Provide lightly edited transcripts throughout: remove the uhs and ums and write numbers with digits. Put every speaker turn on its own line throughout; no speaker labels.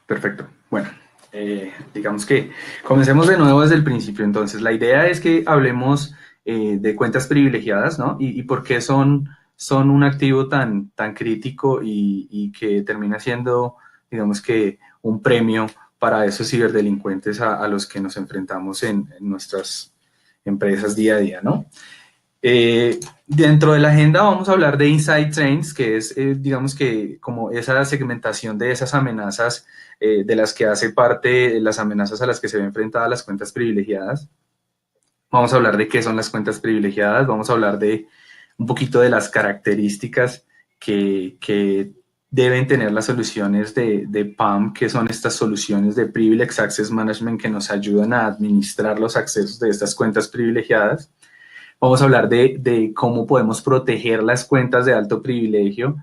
Perfecto. Bueno, digamos que comencemos de nuevo desde el principio. Entonces, la idea es que hablemos de cuentas privilegiadas, ¿no? Y por qué son un activo tan crítico y que termina siendo, digamos que, un premio para esos ciberdelincuentes a los que nos enfrentamos en nuestras empresas día a día, ¿no? Dentro de la agenda vamos a hablar de Inside Trends, que es, digamos que, como esa segmentación de esas amenazas de las que hace parte las amenazas a las que se ven enfrentadas las cuentas privilegiadas. Vamos a hablar de qué son las cuentas privilegiadas, vamos a hablar de un poquito de las características que deben tener las soluciones de PAM, que son estas soluciones de Privileged Access Management que nos ayudan a administrar los accesos de estas cuentas privilegiadas. Vamos a hablar de cómo podemos proteger las cuentas de alto privilegio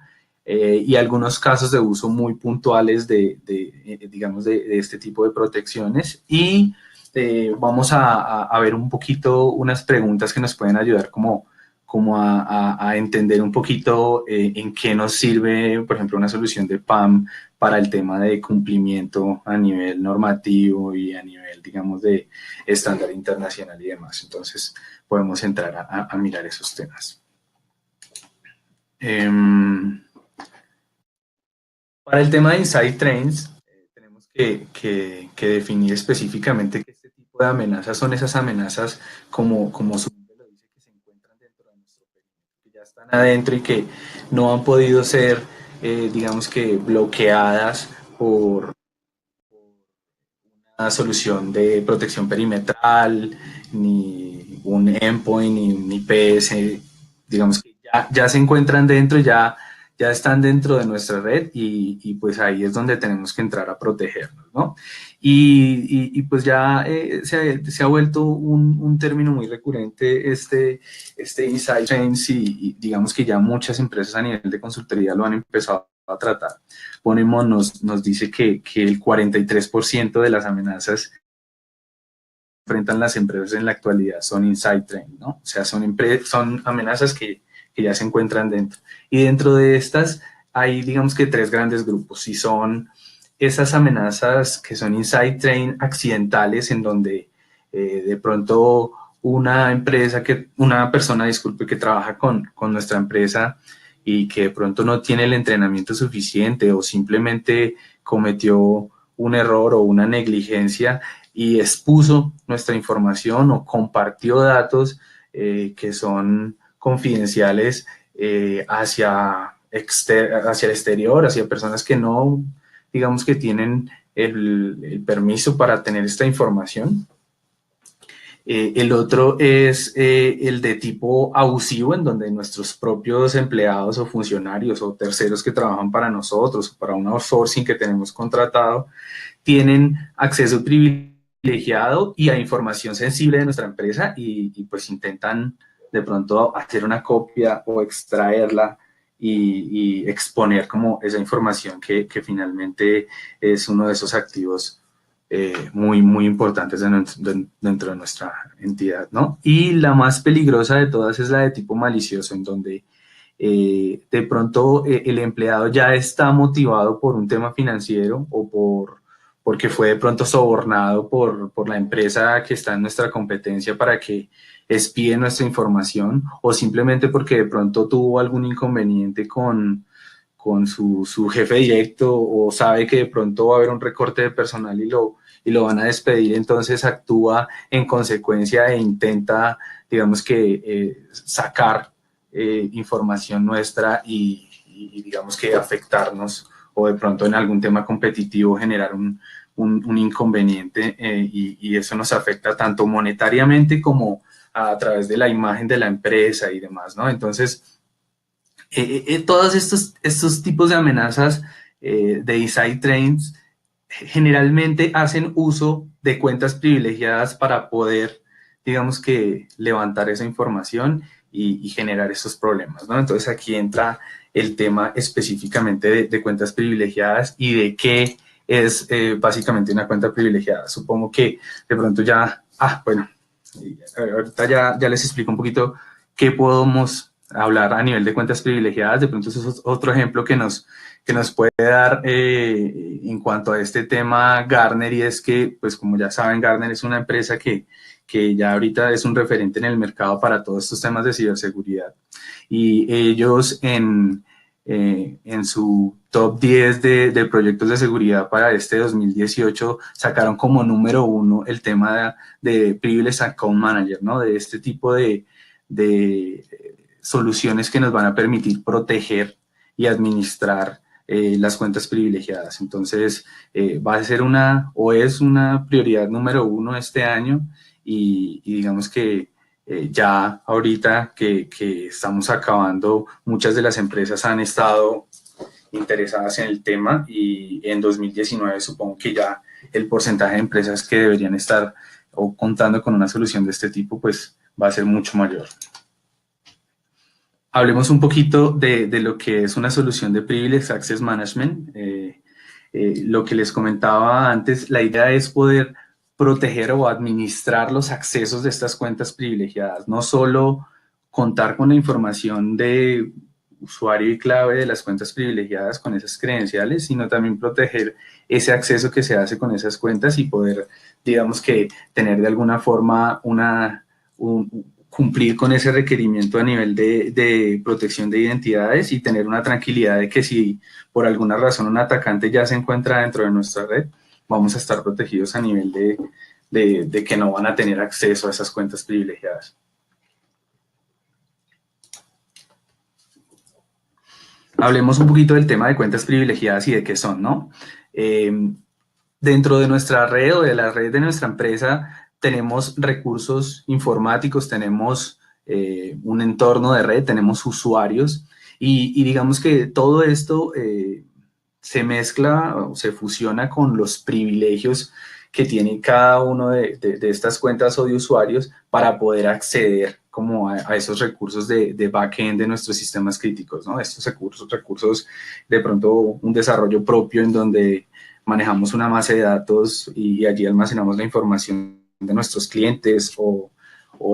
y algunos casos de uso muy puntuales digamos, de este tipo de protecciones. Y vamos a ver un poquito unas preguntas que nos pueden ayudar como a entender un poquito en qué nos sirve, por ejemplo, una solución de PAM para el tema de cumplimiento a nivel normativo y a nivel, digamos, de estándar internacional y demás. Entonces, podemos entrar a mirar esos temas. Para el tema de Inside Trends, tenemos que definir específicamente que este tipo de amenazas son esas amenazas, como su nombre lo dice, que se encuentran dentro de nuestro perímetro, que ya están adentro y que no han podido ser, digamos que, bloqueadas por una solución de protección perimetral, ni un endpoint, ni un IPS, digamos que ya se encuentran dentro, ya están dentro de nuestra red y pues ahí es donde tenemos que entrar a protegernos, ¿no? Pues ya se ha vuelto un término muy recurrente este Inside Trends y digamos que ya muchas empresas a nivel de consultoría lo han empezado a tratar. Ponemos nos dice que el 43% de las amenazas que enfrentan las empresas en la actualidad son inside trend, ¿no? O sea, son amenazas que ya se encuentran dentro. Y dentro de estas hay, digamos que, tres grandes grupos. Y son esas amenazas que son inside trend accidentales, en donde de pronto una persona, disculpe, que trabaja con nuestra empresa y que de pronto no tiene el entrenamiento suficiente o simplemente cometió un error o una negligencia y expuso nuestra información o compartió datos que son confidenciales hacia el exterior, hacia personas que no, digamos que tienen el permiso para tener esta información. El otro es el de tipo abusivo, en donde nuestros propios empleados o funcionarios o terceros que trabajan para nosotros o para un outsourcing que tenemos contratado tienen acceso privilegiado y a información sensible de nuestra empresa y pues intentan de pronto hacer una copia o extraerla y exponer como esa información que finalmente es uno de esos activos muy importantes dentro de nuestra entidad, ¿no? Y la más peligrosa de todas es la de tipo malicioso, en donde de pronto el empleado ya está motivado por un tema financiero o porque fue de pronto sobornado por la empresa que está en nuestra competencia para que espíe nuestra información o simplemente porque de pronto tuvo algún inconveniente con su jefe directo o sabe que de pronto va a haber un recorte de personal y lo van a despedir, entonces actúa en consecuencia e intenta, digamos que, sacar información nuestra y digamos que afectarnos o de pronto en algún tema competitivo generar un inconveniente y eso nos afecta tanto monetariamente como a través de la imagen de la empresa y demás, ¿no? Entonces, todos estos tipos de amenazas de inside trends generalmente hacen uso de cuentas privilegiadas para poder, digamos que, levantar esa información y generar esos problemas, ¿no? Entonces aquí entra el tema específicamente de cuentas privilegiadas y de qué es básicamente una cuenta privilegiada. Supongo que de pronto ya, bueno, ahorita ya les explico un poquito qué podemos hablar a nivel de cuentas privilegiadas. De pronto eso es otro ejemplo que nos puede dar en cuanto a este tema Gartner, y es que, pues como ya saben, Gartner es una empresa que ya ahorita es un referente en el mercado para todos estos temas de ciberseguridad. Y ellos en su top 10 de proyectos de seguridad para este 2018 sacaron como número 1 el tema de Privileged Account Manager, ¿no? De este tipo de soluciones que nos van a permitir proteger y administrar las cuentas privilegiadas. Entonces, va a ser es una prioridad número 1 este año, y digamos que ya ahorita que estamos acabando, muchas de las empresas han estado interesadas en el tema, y en 2019 supongo que ya el porcentaje de empresas que deberían estar o contando con una solución de este tipo pues va a ser mucho mayor. Hablemos un poquito de lo que es una solución de Privileged Access Management. Lo que les comentaba antes, la idea es poder proteger o administrar los accesos de estas cuentas privilegiadas, no solo contar con la información de usuario y clave de las cuentas privilegiadas con esas credenciales, sino también proteger ese acceso que se hace con esas cuentas y poder, digamos que, tener de alguna forma cumplir con ese requerimiento a nivel de protección de identidades, y tener una tranquilidad de que si por alguna razón un atacante ya se encuentra dentro de nuestra red, vamos a estar protegidos a nivel de que no van a tener acceso a esas cuentas privilegiadas. Hablemos un poquito del tema de cuentas privilegiadas y de qué son, ¿no? Dentro de nuestra red o de la red de nuestra empresa tenemos recursos informáticos, tenemos un entorno de red, tenemos usuarios, y digamos que todo esto se mezcla o se fusiona con los privilegios que tiene cada uno de estas cuentas o de usuarios para poder acceder como a esos recursos de backend de nuestros sistemas críticos, ¿no? Estos recursos de pronto un desarrollo propio en donde manejamos una base de datos y allí almacenamos la información de nuestros clientes, o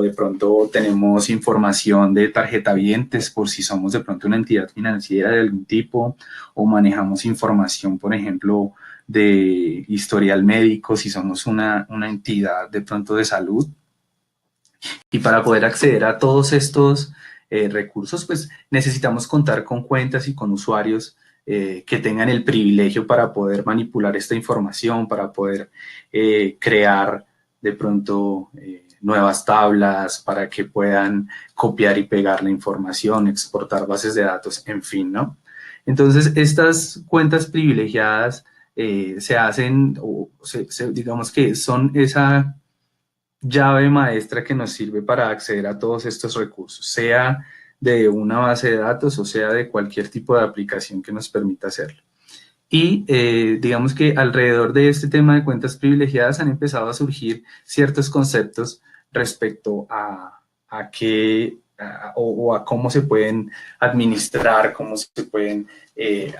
de pronto tenemos información de tarjetavientes por si somos de pronto una entidad financiera de algún tipo, o manejamos información, por ejemplo, de historial médico si somos una entidad de pronto de salud. Y para poder acceder a todos estos recursos, pues necesitamos contar con cuentas y con usuarios que tengan el privilegio para poder manipular esta información, para poder crear de pronto nuevas tablas, para que puedan copiar y pegar la información, exportar bases de datos, en fin, ¿no? Entonces, estas cuentas privilegiadas se hacen, digamos que son esa llave maestra que nos sirve para acceder a todos estos recursos, sea de una base de datos o sea de cualquier tipo de aplicación que nos permita hacerlo. Y digamos que alrededor de este tema de cuentas privilegiadas han empezado a surgir ciertos conceptos respecto a qué o a cómo se pueden administrar, cómo se pueden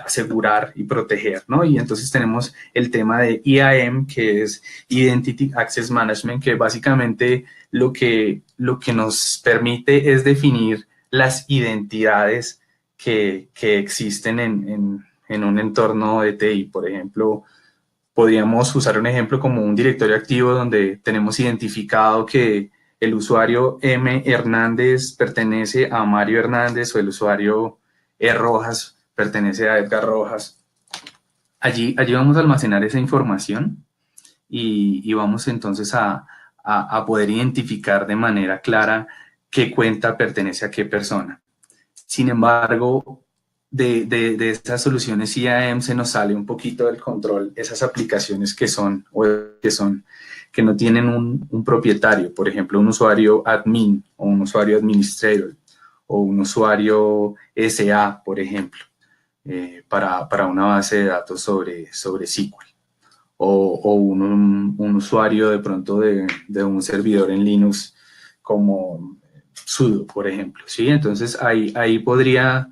asegurar y proteger, ¿no? Y entonces tenemos el tema de IAM, que es Identity Access Management, que básicamente lo que nos permite es definir las identidades que existen en un entorno de TI. Por ejemplo, podríamos usar un ejemplo como un directorio activo donde tenemos identificado que el usuario M. Hernández pertenece a Mario Hernández, o el usuario E. Rojas pertenece a Edgar Rojas. Allí vamos a almacenar esa información y vamos entonces a poder identificar de manera clara qué cuenta pertenece a qué persona. Sin embargo, de estas soluciones IAM se nos sale un poquito del control esas aplicaciones que no tienen un propietario, por ejemplo, un usuario admin o un usuario administrator o un usuario SA, por ejemplo, para una base de datos sobre SQL, o un usuario de pronto de un servidor en Linux como sudo, por ejemplo, ¿sí? Entonces ahí podría,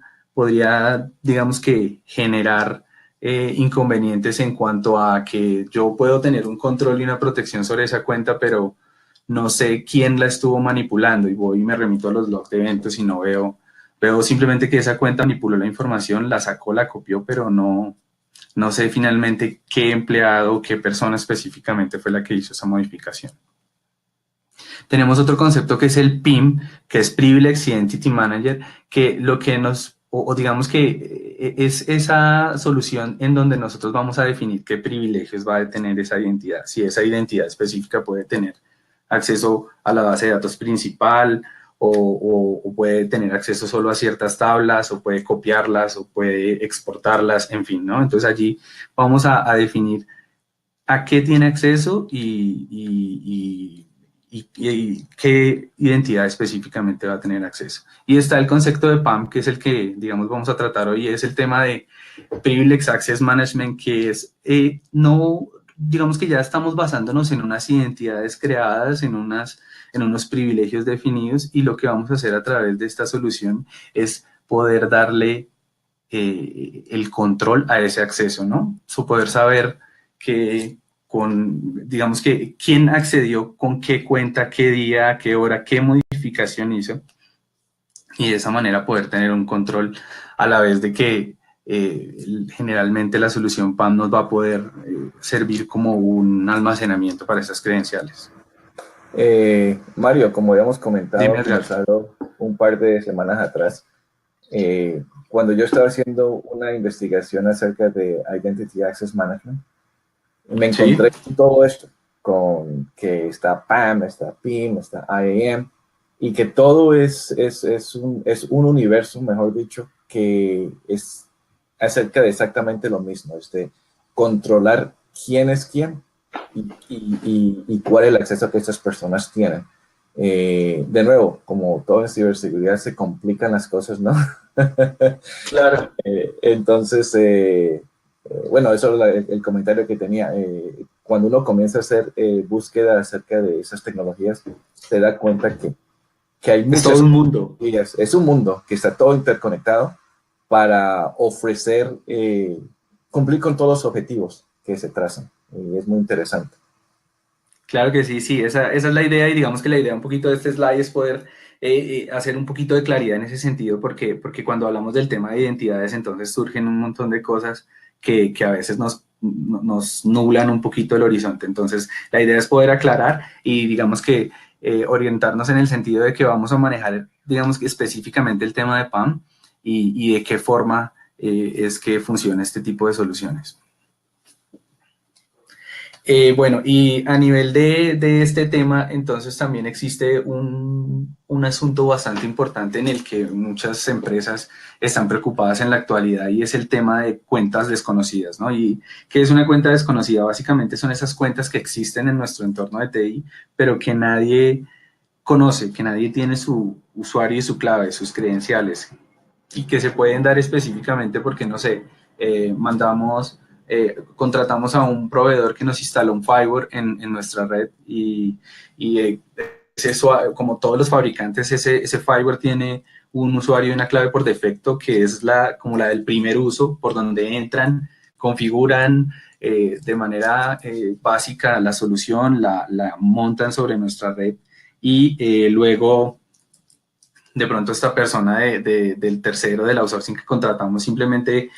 digamos que, generar inconvenientes en cuanto a que yo puedo tener un control y una protección sobre esa cuenta, pero no sé quién la estuvo manipulando, y voy y me remito a los logs de eventos y no veo Veo simplemente que esa cuenta manipuló la información, la sacó, la copió, pero no sé finalmente qué empleado, qué persona específicamente fue la que hizo esa modificación. Tenemos otro concepto que es el PIM, que es Privileged Identity Manager, que lo que o digamos que es esa solución en donde nosotros vamos a definir qué privilegios va a tener esa identidad. Si esa identidad específica puede tener acceso a la base de datos principal o puede tener acceso solo a ciertas tablas o puede copiarlas o puede exportarlas, en fin, ¿no? Entonces allí vamos a definir a qué tiene acceso y qué identidad específicamente va a tener acceso. Y está el concepto de PAM, que es el que, digamos, vamos a tratar hoy, es el tema de Privileged Access Management, que es, no, digamos que ya estamos basándonos en unas identidades creadas, en unos privilegios definidos, y lo que vamos a hacer a través de esta solución es poder darle el control a ese acceso, ¿no? Poder saber que digamos que quién accedió con qué cuenta, qué día, qué hora, qué modificación hizo, y de esa manera poder tener un control a la vez de que generalmente la solución PAM nos va a poder servir como un almacenamiento para esas credenciales.
Mario, como habíamos
Dime,
comentado,
Edgar.
conversado un par de semanas atrás, cuando yo estaba haciendo una investigación acerca de Identity Access Management, me
Sí,
encontré con todo esto, con que está PAM, está PIM, está IAM, y que todo es un universo, mejor dicho, que es acerca de exactamente lo mismo, es de controlar quién es quién y cuál es el acceso que estas personas tienen. De nuevo, como todo en ciberseguridad, se complican las cosas, ¿no?
claro.
Entonces, bueno, eso es el comentario que tenía. Cuando uno comienza a hacer búsqueda acerca de esas tecnologías, se da cuenta que hay
Es todo
muchas
un mundo.
tecnologías. Es un mundo que está todo interconectado para ofrecer, cumplir con todos los objetivos que se trazan. Y es muy interesante.
Claro que sí, sí, esa es la idea y digamos que la idea un poquito de este slide es poder hacer un poquito de claridad en ese sentido porque cuando hablamos del tema de identidades entonces surgen un montón de cosas que a veces nos nublan un poquito el horizonte. Entonces la idea es poder aclarar y digamos que orientarnos en el sentido de que vamos a manejar digamos que específicamente el tema de PAM y de qué forma es que funciona este tipo de soluciones. Bueno, y a nivel de este tema, entonces también existe un asunto bastante importante en el que muchas empresas están preocupadas en la actualidad y es el tema de cuentas desconocidas, ¿no? ¿Y qué es una cuenta desconocida? Básicamente son esas cuentas que existen en nuestro entorno de TI, pero que nadie conoce, que nadie tiene su usuario y su clave, sus credenciales, y que se pueden dar específicamente porque, no sé, contratamos a un proveedor que nos instala un firewall en nuestra red y como todos los fabricantes, ese firewall tiene un usuario y una clave por defecto que es como la del primer uso, por donde entran, configuran de manera básica la solución, la montan sobre nuestra red y luego de pronto esta persona del tercero, del outsourcing que contratamos, simplemente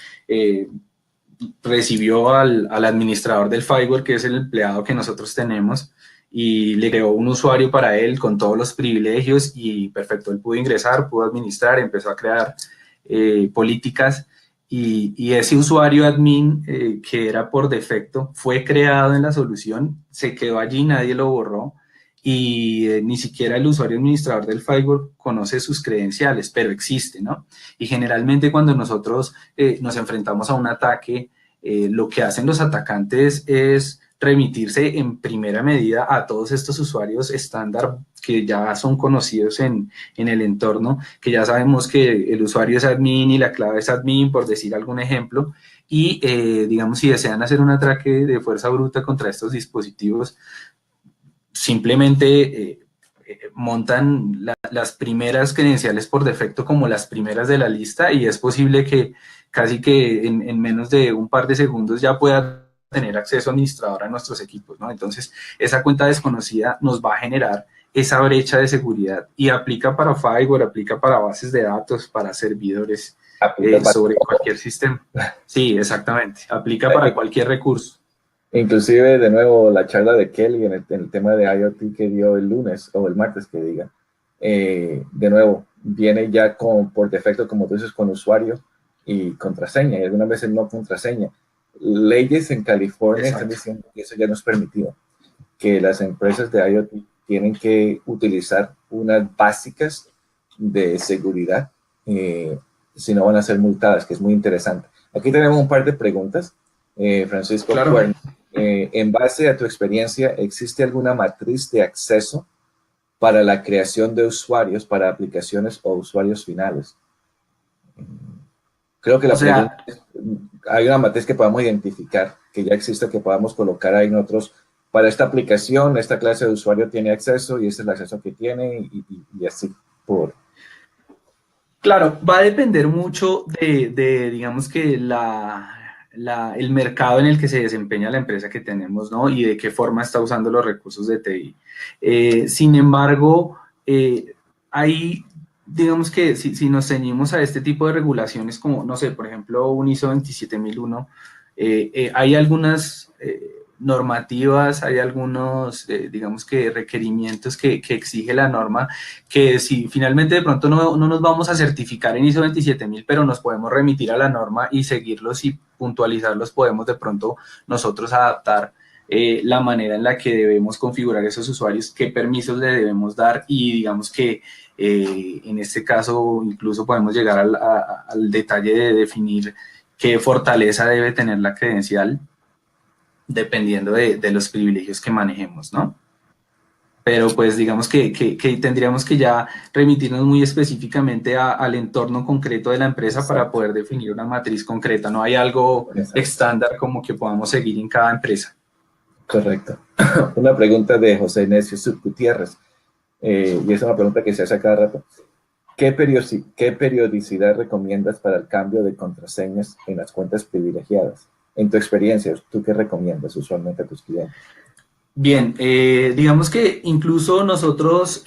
recibió al administrador del firewall, que es el empleado que nosotros tenemos, y le creó un usuario para él con todos los privilegios y perfecto, él pudo ingresar, pudo administrar, empezó a crear políticas y ese usuario admin que era por defecto fue creado en la solución, se quedó allí, nadie lo borró y ni siquiera el usuario administrador del firewall conoce sus credenciales, pero existe, ¿no? Y generalmente cuando nosotros nos enfrentamos a un ataque, lo que hacen los atacantes es remitirse en primera medida a todos estos usuarios estándar que ya son conocidos en el entorno, que ya sabemos que el usuario es admin y la clave es admin, por decir algún ejemplo, y digamos, si desean hacer un ataque de fuerza bruta contra estos dispositivos, simplemente montan las primeras credenciales por defecto como las primeras de la lista y es posible que casi que en menos de un par de segundos ya pueda tener acceso administrador a nuestros equipos, ¿no? Entonces, esa cuenta desconocida nos va a generar esa brecha de seguridad. Y aplica para firewall, aplica para bases de datos, para servidores, sobre cualquier sistema. Sí, exactamente. Aplica para cualquier recurso.
Inclusive, de nuevo, la charla de Kelly en el tema de IoT que dio el lunes o el martes que diga, de nuevo, viene ya por defecto, como tú dices, con usuario y contraseña, y algunas veces no contraseña. Leyes en California están diciendo que eso ya no es permitido, que las empresas de IoT tienen que utilizar unas básicas de seguridad, si no van a ser multadas, que es muy interesante. Aquí tenemos un par de preguntas. Francisco,
claro.
En base a tu experiencia, ¿existe alguna matriz de acceso para la creación de usuarios para aplicaciones o usuarios finales? Creo que la pregunta es, hay una matriz que podamos identificar, que ya existe, que podamos colocar ahí en otros. Para esta aplicación, esta clase de usuario tiene acceso y este es el acceso que tiene y así por...
Claro, va a depender mucho digamos que el mercado en el que se desempeña la empresa que tenemos, ¿no? Y de qué forma está usando los recursos de TI. Sin embargo, hay, digamos que si nos ceñimos a este tipo de regulaciones como, no sé, por ejemplo, un ISO 27001, hay algunas normativas, hay algunos, digamos que requerimientos que exige la norma, que si finalmente de pronto no nos vamos a certificar en ISO 27000, pero nos podemos remitir a la norma y seguirlos y puntualizarlos, podemos de pronto nosotros adaptar la manera en la que debemos configurar esos usuarios, qué permisos le debemos dar y digamos que en este caso incluso podemos llegar al detalle de definir qué fortaleza debe tener la credencial dependiendo de los privilegios que manejemos, ¿no? Pero pues digamos que tendríamos que ya remitirnos muy específicamente al entorno concreto de la empresa para poder definir una matriz concreta. No hay algo estándar como que podamos seguir en cada empresa.
Correcto. Una pregunta de José Necio Gutiérrez, y es una pregunta que se hace a cada rato. ¿Qué periodicidad recomiendas para el cambio de contraseñas en las cuentas privilegiadas? En tu experiencia, ¿tú qué recomiendas usualmente a tus clientes?
Bien, digamos que incluso nosotros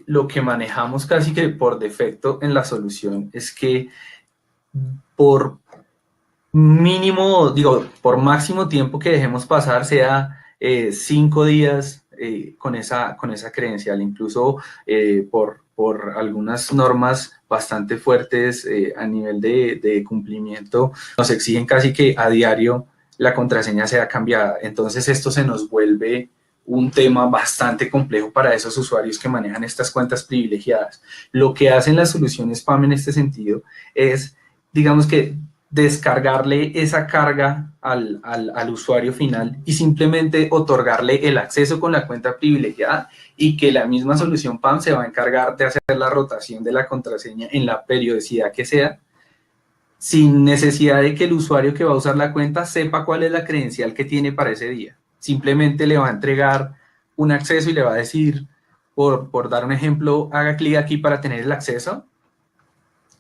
lo que manejamos casi que por defecto en la solución es que por mínimo, digo, por máximo tiempo que dejemos pasar, sea 5 días con esa credencial, incluso por algunas normas bastante fuertes a nivel de cumplimiento, nos exigen casi que a diario la contraseña sea cambiada. Entonces esto se nos vuelve un tema bastante complejo para esos usuarios que manejan estas cuentas privilegiadas. Lo que hacen las soluciones PAM en este sentido es, digamos que, descargarle esa carga al usuario final y simplemente otorgarle el acceso con la cuenta privilegiada y que la misma solución PAM se va a encargar de hacer la rotación de la contraseña en la periodicidad que sea, sin necesidad de que el usuario que va a usar la cuenta sepa cuál es la credencial que tiene para ese día. Simplemente le va a entregar un acceso y le va a decir, por dar un ejemplo, haga clic aquí para tener el acceso.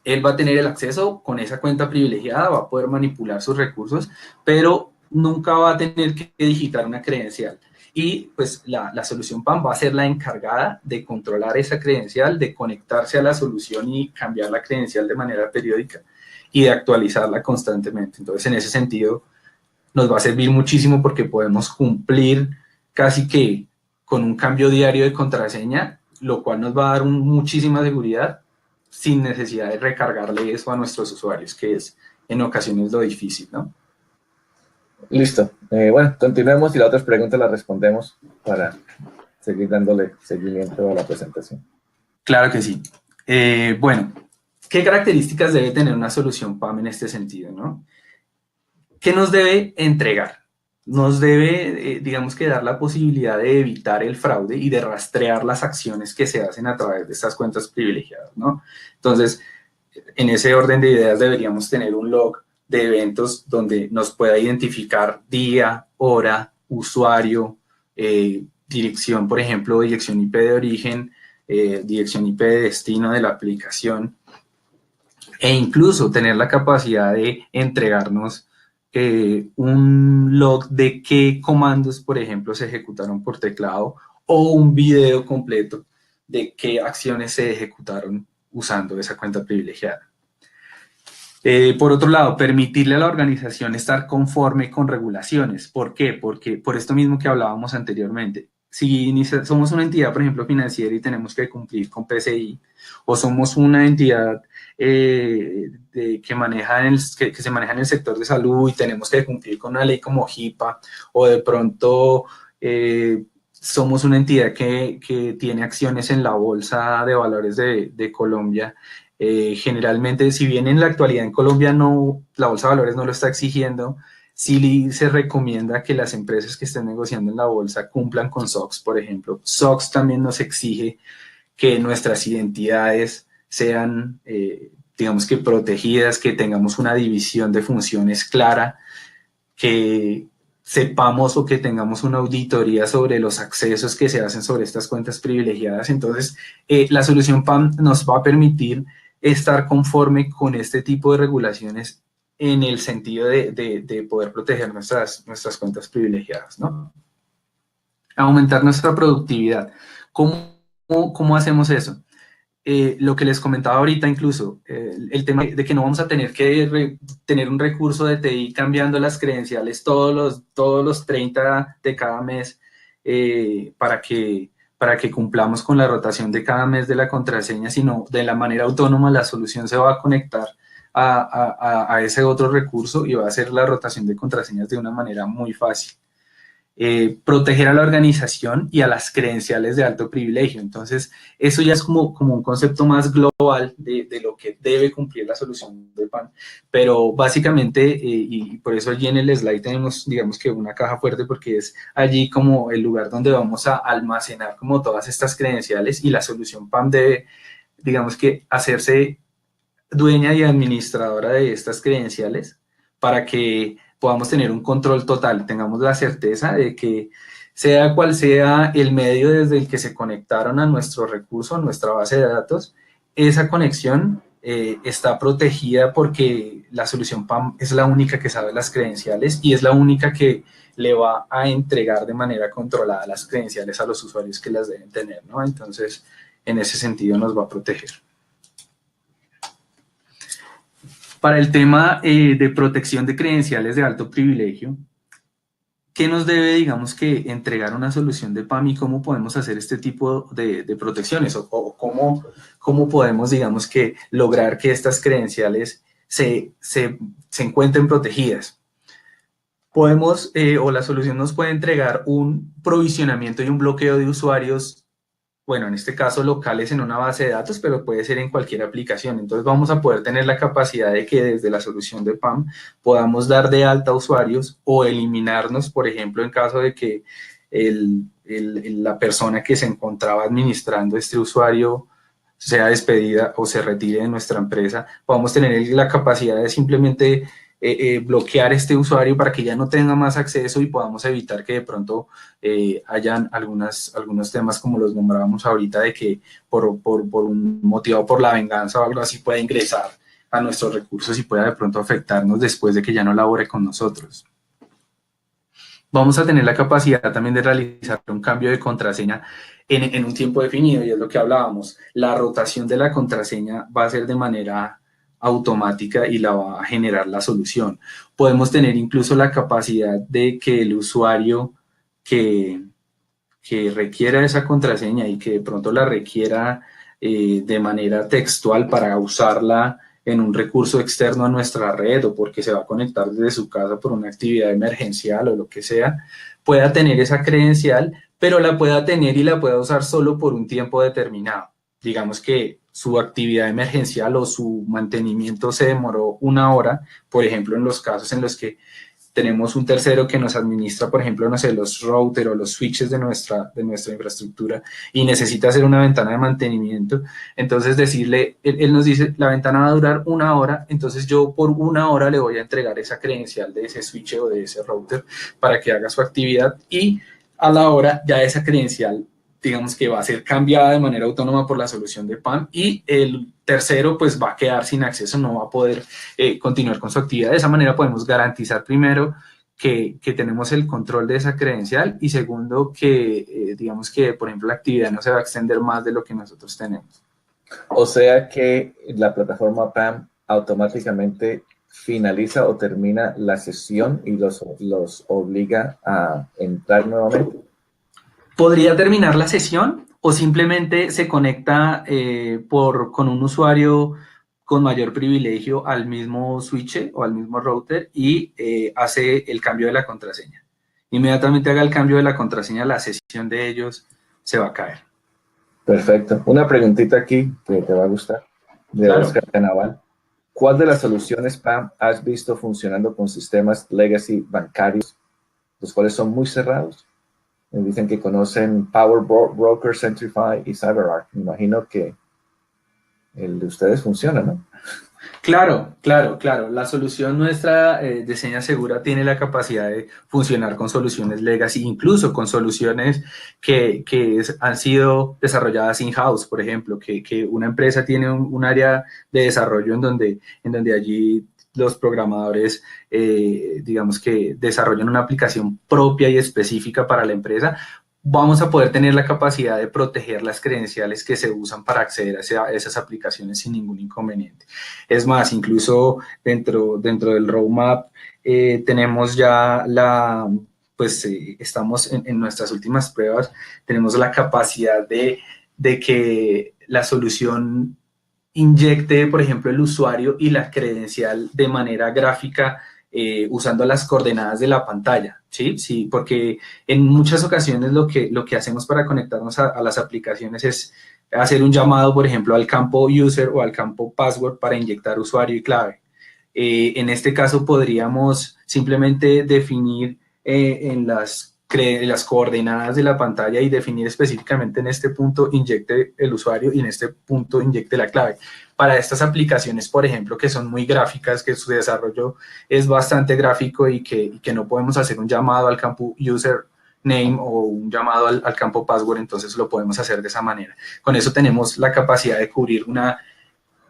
Él va a tener el acceso con esa cuenta privilegiada, va a poder manipular sus recursos, pero nunca va a tener que digitar una credencial. Y pues la solución PAM va a ser la encargada de controlar esa credencial, de conectarse a la solución y cambiar la credencial de manera periódica y de actualizarla constantemente. Entonces, en ese sentido, nos va a servir muchísimo porque podemos cumplir casi que con un cambio diario de contraseña, lo cual nos va a dar muchísima seguridad sin necesidad de recargarle eso a nuestros usuarios, que es en ocasiones lo difícil, ¿no?
Listo. Bueno, continuemos y las otras preguntas las respondemos para seguir dándole seguimiento a la presentación.
Claro que sí. Bueno, ¿qué características debe tener una solución PAM en este sentido, no? ¿Qué nos debe entregar? Nos debe, digamos que dar la posibilidad de evitar el fraude y de rastrear las acciones que se hacen a través de estas cuentas privilegiadas, ¿no? Entonces, en ese orden de ideas deberíamos tener un log de eventos donde nos pueda identificar día, hora, usuario, dirección, por ejemplo, dirección IP de origen, dirección IP de destino de la aplicación, e incluso tener la capacidad de entregarnos un log de qué comandos, por ejemplo, se ejecutaron por teclado o un video completo de qué acciones se ejecutaron usando esa cuenta privilegiada. Por otro lado, permitirle a la organización estar conforme con regulaciones. ¿Por qué? Porque por esto mismo que hablábamos anteriormente. Si somos una entidad, por ejemplo, financiera y tenemos que cumplir con PCI, o somos una entidad que se maneja en el sector de salud y tenemos que cumplir con una ley como HIPAA, o de pronto somos una entidad que tiene acciones en la Bolsa de Valores de Colombia. Generalmente, si bien en la actualidad en Colombia la Bolsa de Valores no lo está exigiendo, sí se recomienda que las empresas que estén negociando en la bolsa cumplan con SOX, por ejemplo. SOX también nos exige que nuestras identidades sean, digamos que protegidas, que tengamos una división de funciones clara, que sepamos o que tengamos una auditoría sobre los accesos que se hacen sobre estas cuentas privilegiadas. Entonces, la solución PAM nos va a permitir estar conforme con este tipo de regulaciones en el sentido de poder proteger nuestras cuentas privilegiadas, ¿no? Aumentar nuestra productividad. ¿Cómo hacemos eso? Lo que les comentaba ahorita incluso, el tema de que no vamos a tener que tener un recurso de TI cambiando las credenciales todos los 30 de cada mes para que cumplamos con la rotación de cada mes de la contraseña, sino de la manera autónoma la solución se va a conectar a ese otro recurso y va a hacer la rotación de contraseñas de una manera muy fácil. Proteger a la organización y a las credenciales de alto privilegio. Entonces, eso ya es como un concepto más global de lo que debe cumplir la solución de PAM. Pero básicamente, y por eso allí en el slide tenemos, digamos que una caja fuerte, porque es allí como el lugar donde vamos a almacenar como todas estas credenciales, y la solución PAM debe, digamos que, hacerse dueña y administradora de estas credenciales para que podamos tener un control total, tengamos la certeza de que sea cual sea el medio desde el que se conectaron a nuestro recurso, a nuestra base de datos, esa conexión está protegida porque la solución PAM es la única que sabe las credenciales y es la única que le va a entregar de manera controlada las credenciales a los usuarios que las deben tener, ¿no? Entonces, en ese sentido nos va a proteger. Para el tema de protección de credenciales de alto privilegio, ¿qué nos debe, digamos, que entregar una solución de PAM y cómo podemos hacer este tipo de protecciones? O cómo podemos, digamos, que lograr que estas credenciales se encuentren protegidas? Podemos, o la solución nos puede entregar un provisionamiento y un bloqueo de usuarios, bueno, en este caso locales en una base de datos, pero puede ser en cualquier aplicación. Entonces vamos a poder tener la capacidad de que desde la solución de PAM podamos dar de alta a usuarios o eliminarnos, por ejemplo, en caso de que la persona que se encontraba administrando este usuario sea despedida o se retire de nuestra empresa. Podamos tener la capacidad de simplemente bloquear este usuario para que ya no tenga más acceso y podamos evitar que de pronto hayan algunos temas como los nombrábamos ahorita, de que por un motivo, por la venganza o algo así, pueda ingresar a nuestros recursos y pueda de pronto afectarnos después de que ya no labore con nosotros. Vamos a tener la capacidad también de realizar un cambio de contraseña en un tiempo definido, y es lo que hablábamos. La rotación de la contraseña va a ser de manera automática y la va a generar la solución. Podemos tener incluso la capacidad de que el usuario que requiera esa contraseña y que de pronto la requiera de manera textual para usarla en un recurso externo a nuestra red o porque se va a conectar desde su casa por una actividad emergencial o lo que sea, pueda tener esa credencial, pero la pueda tener y la pueda usar solo por un tiempo determinado. Digamos que su actividad emergencial o su mantenimiento se demoró 1 hora, por ejemplo, en los casos en los que tenemos un tercero que nos administra, por ejemplo, no sé, los routers o los switches de nuestra infraestructura y necesita hacer una ventana de mantenimiento. Entonces decirle, él nos dice, la ventana va a durar 1 hora, entonces yo por 1 hora le voy a entregar esa credencial de ese switch o de ese router para que haga su actividad, y a la hora ya esa credencial, digamos que va a ser cambiada de manera autónoma por la solución de PAM, y el tercero pues va a quedar sin acceso, no va a poder continuar con su actividad. De esa manera podemos garantizar primero que tenemos el control de esa credencial, y segundo, que digamos que, por ejemplo, la actividad no se va a extender más de lo que nosotros tenemos.
O sea que la plataforma PAM automáticamente finaliza o termina la sesión y los obliga a entrar nuevamente.
Podría terminar la sesión o simplemente se conecta con un usuario con mayor privilegio al mismo switch o al mismo router y hace el cambio de la contraseña. Inmediatamente haga el cambio de la contraseña, la sesión de ellos se va a caer.
Perfecto. Una preguntita aquí que te va a gustar, de
Claro.
Oscar Canaval. ¿Cuál de las soluciones PAM has visto funcionando con sistemas legacy bancarios, los cuales son muy cerrados? Me dicen que conocen Power Broker, Centrify y CyberArk. Me imagino que el de ustedes funciona, ¿no?
Claro, claro, claro. La solución nuestra de seña segura tiene la capacidad de funcionar con soluciones legacy, incluso con soluciones que han sido desarrolladas in-house, por ejemplo, que una empresa tiene un área de desarrollo en donde allí los programadores, digamos que desarrollan una aplicación propia y específica para la empresa. Vamos a poder tener la capacidad de proteger las credenciales que se usan para acceder a esas aplicaciones sin ningún inconveniente. Es más, incluso dentro del roadmap tenemos ya estamos en nuestras últimas pruebas, tenemos la capacidad de que la solución inyecte, por ejemplo, el usuario y la credencial de manera gráfica usando las coordenadas de la pantalla, ¿sí? Sí, porque en muchas ocasiones lo que hacemos para conectarnos a las aplicaciones es hacer un llamado, por ejemplo, al campo user o al campo password para inyectar usuario y clave. En este caso podríamos simplemente definir en las coordenadas de la pantalla y definir específicamente en este punto inyecte el usuario y en este punto inyecte la clave. Para estas aplicaciones, por ejemplo, que son muy gráficas, que su desarrollo es bastante gráfico y que no podemos hacer un llamado al campo user name o un llamado al campo password, entonces lo podemos hacer de esa manera. Con eso tenemos la capacidad de cubrir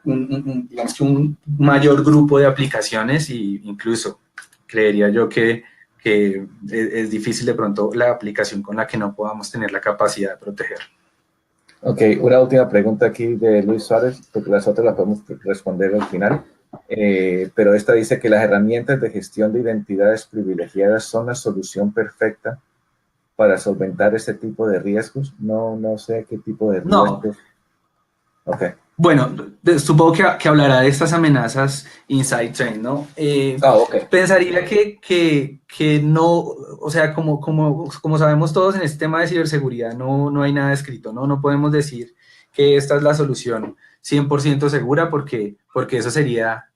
digamos que un mayor grupo de aplicaciones, y incluso creería yo que es difícil de pronto la aplicación con la que no podamos tener la capacidad de proteger.
Ok, una última pregunta aquí de Luis Suárez, porque las otras las podemos responder al final. Pero esta dice que las herramientas de gestión de identidades privilegiadas son la solución perfecta para solventar este tipo de riesgos. No sé qué tipo de riesgos.
No.
Ok.
Bueno, supongo que hablará de estas amenazas inside train, ¿no?
Ok.
Pensaría que no, o sea, como sabemos todos en este tema de ciberseguridad, no hay nada escrito, ¿no? No podemos decir que esta es la solución 100% segura porque eso sería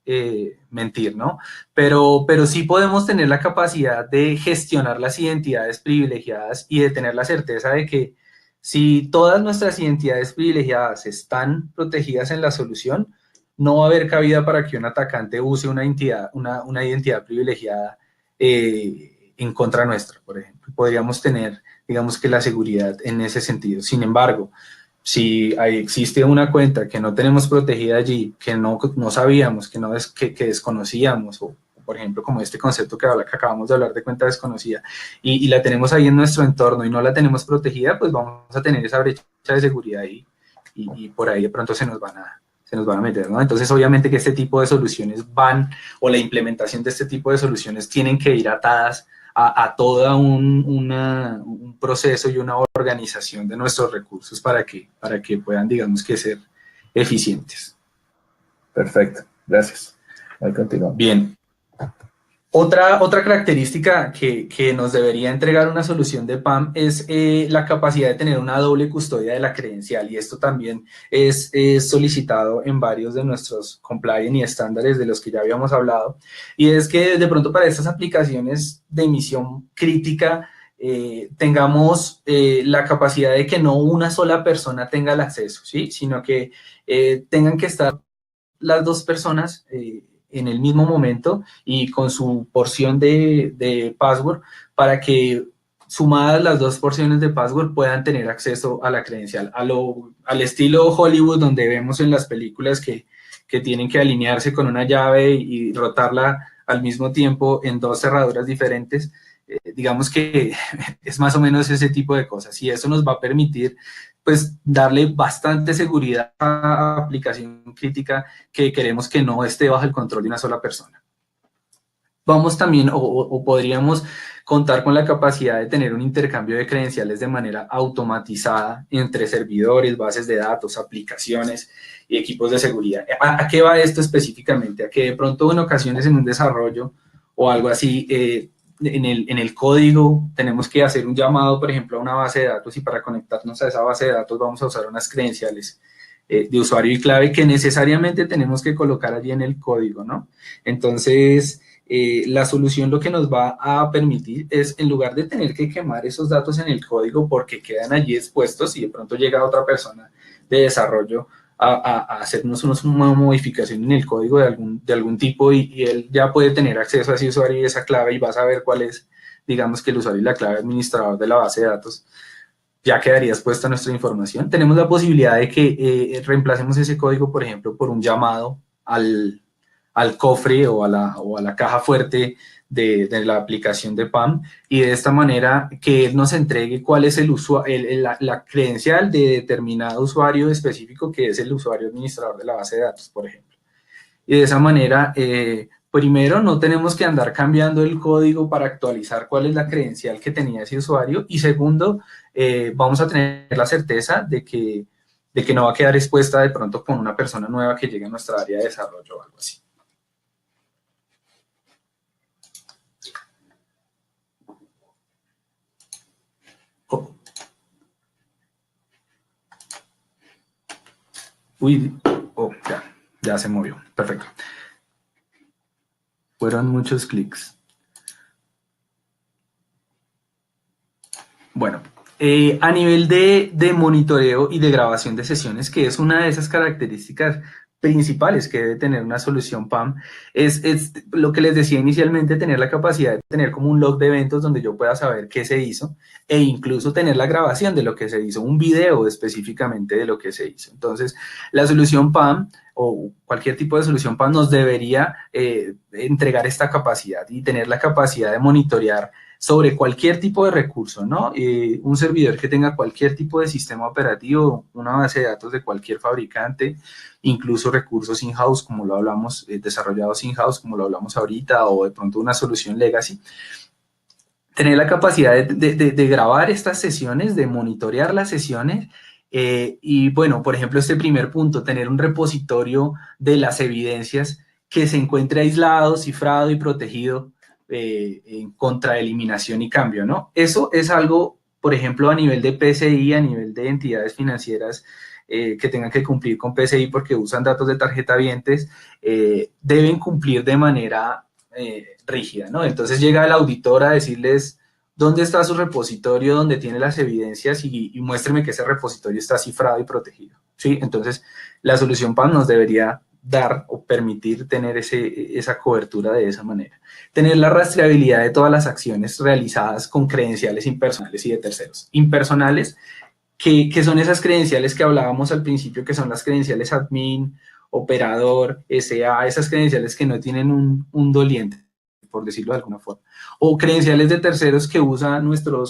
mentir, ¿no? Pero sí podemos tener la capacidad de gestionar las identidades privilegiadas y de tener la certeza de que si todas nuestras identidades privilegiadas están protegidas en la solución, no va a haber cabida para que un atacante use una identidad privilegiada en contra nuestra, por ejemplo. Podríamos tener, digamos que la seguridad en ese sentido. Sin embargo, si existe una cuenta que no tenemos protegida allí, que no sabíamos, que desconocíamos, o por ejemplo, como este concepto que acabamos de hablar de cuenta desconocida, y la tenemos ahí en nuestro entorno y no la tenemos protegida, pues vamos a tener esa brecha de seguridad y por ahí de pronto se nos van a meter, ¿no? Entonces, obviamente que este tipo de soluciones o la implementación de este tipo de soluciones tienen que ir atadas a todo un proceso y una organización de nuestros recursos para que puedan, digamos que, ser eficientes.
Perfecto, gracias. Ahí continuamos.
Bien. Otra característica que nos debería entregar una solución de PAM es la capacidad de tener una doble custodia de la credencial, y esto también es solicitado en varios de nuestros compliance y estándares de los que ya habíamos hablado, y es que de pronto para estas aplicaciones de emisión crítica tengamos la capacidad de que no una sola persona tenga el acceso, ¿sí? Sino que tengan que estar las dos personas en el mismo momento y con su porción de password para que sumadas las dos porciones de password puedan tener acceso a la credencial. Al estilo Hollywood, donde vemos en las películas que tienen que alinearse con una llave y rotarla al mismo tiempo en 2 cerraduras diferentes, digamos que es más o menos ese tipo de cosas, y eso nos va a permitir pues darle bastante seguridad a la aplicación crítica que queremos que no esté bajo el control de una sola persona. Vamos también, o podríamos contar con la capacidad de tener un intercambio de credenciales de manera automatizada entre servidores, bases de datos, aplicaciones y equipos de seguridad. ¿A qué va esto específicamente? A que de pronto en ocasiones en un desarrollo o algo así, en el código tenemos que hacer un llamado, por ejemplo, a una base de datos, y para conectarnos a esa base de datos vamos a usar unas credenciales de usuario y clave que necesariamente tenemos que colocar allí en el código, ¿no? Entonces, la solución lo que nos va a permitir es, en lugar de tener que quemar esos datos en el código porque quedan allí expuestos y de pronto llega otra persona de desarrollo a hacernos una modificación en el código de algún tipo, y él ya puede tener acceso a ese usuario y esa clave y va a saber cuál es, digamos, que el usuario y la clave administrador de la base de datos, ya quedaría expuesta nuestra información. Tenemos la posibilidad de que reemplacemos ese código, por ejemplo, por un llamado al cofre o a la caja fuerte de la aplicación de PAM, y de esta manera que él nos entregue cuál es la credencial de determinado usuario específico, que es el usuario administrador de la base de datos, por ejemplo. Y de esa manera, primero, no tenemos que andar cambiando el código para actualizar cuál es la credencial que tenía ese usuario, y segundo, vamos a tener la certeza de que no va a quedar expuesta de pronto con una persona nueva que llegue a nuestra área de desarrollo o algo así. Oh. Uy, oh, ya se movió, perfecto. Fueron muchos clics. Bueno, a nivel de monitoreo y de grabación de sesiones, que es una de esas características principales que debe tener una solución PAM, es lo que les decía inicialmente, tener la capacidad de tener como un log de eventos donde yo pueda saber qué se hizo, e incluso tener la grabación de lo que se hizo, un video específicamente de lo que se hizo. Entonces, la solución PAM o cualquier tipo de solución PAM nos debería entregar esta capacidad y tener la capacidad de monitorear sobre cualquier tipo de recurso, ¿no? Un servidor que tenga cualquier tipo de sistema operativo, una base de datos de cualquier fabricante, incluso recursos in-house, como lo hablamos, desarrollados in-house, como lo hablamos ahorita, o de pronto una solución legacy. Tener la capacidad de grabar estas sesiones, de monitorear las sesiones, y bueno, por ejemplo, este primer punto, tener un repositorio de las evidencias que se encuentre aislado, cifrado y protegido en contra de eliminación y cambio, ¿no? Eso es algo, por ejemplo, a nivel de PCI, a nivel de entidades financieras que tengan que cumplir con PCI porque usan datos de tarjetavientes, deben cumplir de manera rígida, ¿no? Entonces llega el auditor a decirles dónde está su repositorio, donde tiene las evidencias, y muéstreme que ese repositorio está cifrado y protegido, ¿sí? Entonces la solución PAM nos debería dar o permitir tener esa cobertura de esa manera. Tener la rastreabilidad de todas las acciones realizadas con credenciales impersonales y de terceros. Impersonales, que son esas credenciales que hablábamos al principio, que son las credenciales admin, operador, SA, esas credenciales que no tienen un doliente, por decirlo de alguna forma. O credenciales de terceros que usa nuestro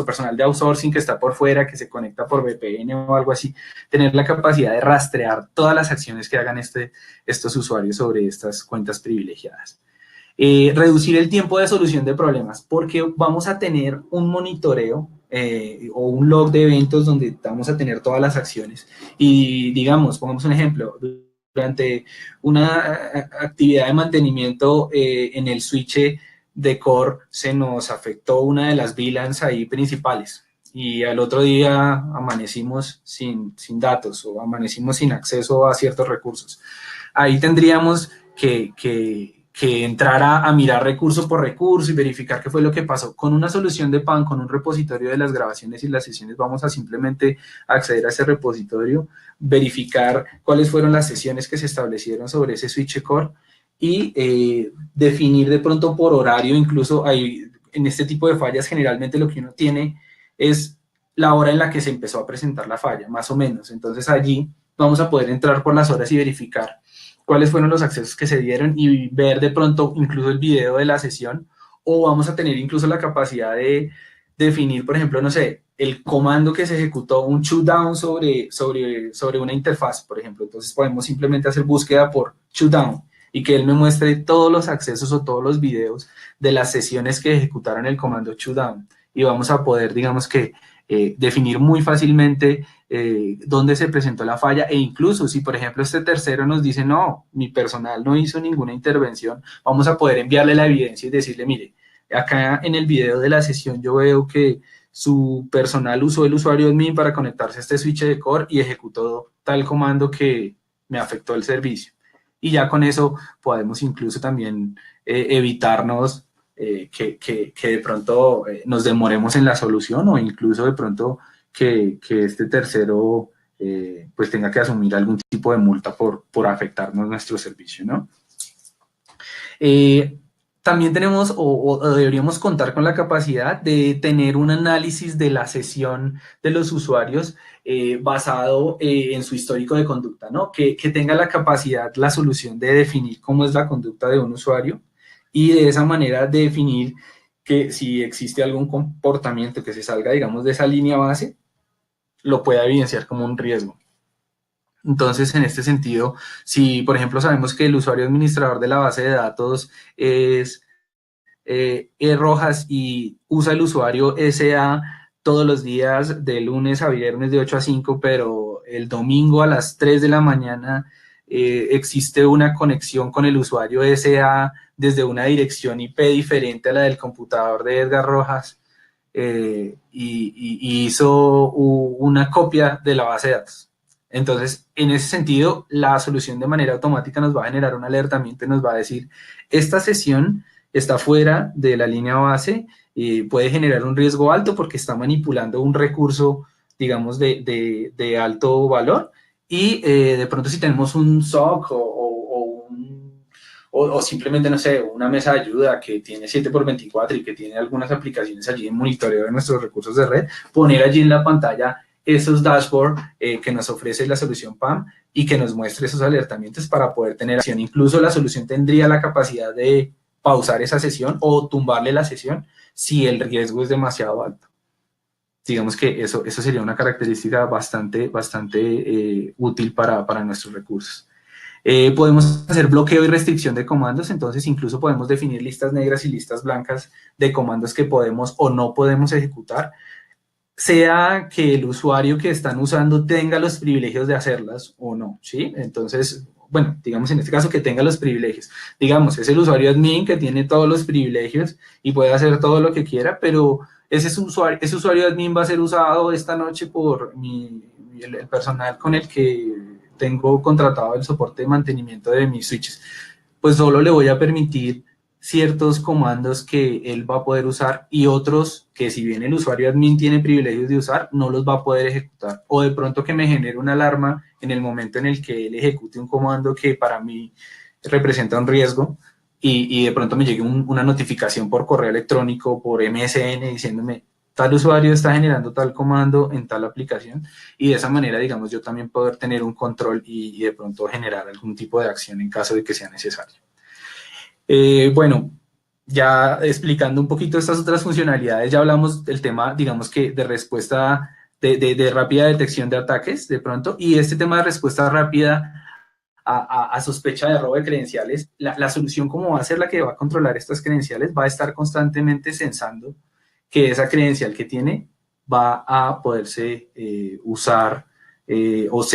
personal de outsourcing que está por fuera, que se conecta por VPN o algo así. Tener la capacidad de rastrear todas las acciones que hagan estos usuarios sobre estas cuentas privilegiadas. Reducir el tiempo de solución de problemas, porque vamos a tener un monitoreo o un log de eventos donde vamos a tener todas las acciones. Y digamos, pongamos un ejemplo, durante una actividad de mantenimiento en el switch de core se nos afectó una de las VLANs ahí principales, y al otro día amanecimos sin datos o amanecimos sin acceso a ciertos recursos. Ahí tendríamos que entrar a mirar recurso por recurso y verificar qué fue lo que pasó. Con una solución de PAM, con un repositorio de las grabaciones y las sesiones, vamos a simplemente acceder a ese repositorio, verificar cuáles fueron las sesiones que se establecieron sobre ese switch core y definir de pronto por horario. Incluso en este tipo de fallas generalmente lo que uno tiene es la hora en la que se empezó a presentar la falla, más o menos. Entonces allí vamos a poder entrar por las horas y verificar cuáles fueron los accesos que se dieron y ver de pronto incluso el video de la sesión, o vamos a tener incluso la capacidad de definir, por ejemplo, no sé, el comando que se ejecutó, un shutdown sobre una interfaz, por ejemplo. Entonces podemos simplemente hacer búsqueda por shutdown y que él me muestre todos los accesos o todos los videos de las sesiones que ejecutaron el comando shutdown. Y vamos a poder, digamos que, definir muy fácilmente dónde se presentó la falla, e incluso si, por ejemplo, este tercero nos dice, no, mi personal no hizo ninguna intervención, vamos a poder enviarle la evidencia y decirle, mire, acá en el video de la sesión yo veo que su personal usó el usuario admin para conectarse a este switch de core y ejecutó tal comando que me afectó el servicio. Y ya con eso podemos incluso también evitarnos que de pronto nos demoremos en la solución, o incluso de pronto que este tercero pues tenga que asumir algún tipo de multa por afectarnos nuestro servicio, ¿no? Eh, también tenemos o deberíamos contar con la capacidad de tener un análisis de la sesión de los usuarios basado en su histórico de conducta, ¿no? Que tenga la capacidad, la solución de definir cómo es la conducta de un usuario y de esa manera definir que si existe algún comportamiento que se salga, digamos, de esa línea base, lo pueda evidenciar como un riesgo. Entonces, en este sentido, si por ejemplo sabemos que el usuario administrador de la base de datos es Rojas y usa el usuario SA todos los días de lunes a viernes de 8 a 5, pero el domingo a las 3 de la mañana existe una conexión con el usuario SA desde una dirección IP diferente a la del computador de Edgar Rojas, y hizo una copia de la base de datos. Entonces, en ese sentido, la solución de manera automática nos va a generar un alertamiento y nos va a decir, esta sesión está fuera de la línea base y puede generar un riesgo alto porque está manipulando un recurso, digamos, de alto valor. Y de pronto si tenemos un SOC o simplemente, no sé, una mesa de ayuda que tiene 7x24 y que tiene algunas aplicaciones allí en monitoreo de nuestros recursos de red, poner allí en la pantalla esos dashboards que nos ofrece la solución PAM y que nos muestre esos alertamientos para poder tener acción. Incluso la solución tendría la capacidad de pausar esa sesión o tumbarle la sesión si el riesgo es demasiado alto. Digamos que eso sería una característica bastante útil para nuestros recursos. Podemos hacer bloqueo y restricción de comandos, entonces incluso podemos definir listas negras y listas blancas de comandos que podemos o no podemos ejecutar, sea que el usuario que están usando tenga los privilegios de hacerlas o no, ¿sí? Entonces, bueno, digamos en este caso que tenga los privilegios. Digamos, es el usuario admin que tiene todos los privilegios y puede hacer todo lo que quiera, pero ese usuario admin va a ser usado esta noche por el personal con el que tengo contratado el soporte de mantenimiento de mis switches. Pues solo le voy a permitir ciertos comandos que él va a poder usar y otros que, si bien el usuario admin tiene privilegios de usar, no los va a poder ejecutar. O de pronto que me genere una alarma en el momento en el que él ejecute un comando que para mí representa un riesgo, y de pronto me llegue una notificación por correo electrónico, por MSN, diciéndome tal usuario está generando tal comando en tal aplicación, y de esa manera, digamos, yo también poder tener un control y de pronto generar algún tipo de acción en caso de que sea necesario. Bueno, ya explicando un poquito estas otras funcionalidades, ya hablamos del tema, digamos que de respuesta, de rápida detección de ataques, de pronto, y este tema de respuesta rápida a sospecha de robo de credenciales, la solución como va a ser la que va a controlar estas credenciales, va a estar constantemente censando que esa credencial que tiene va a poderse usar o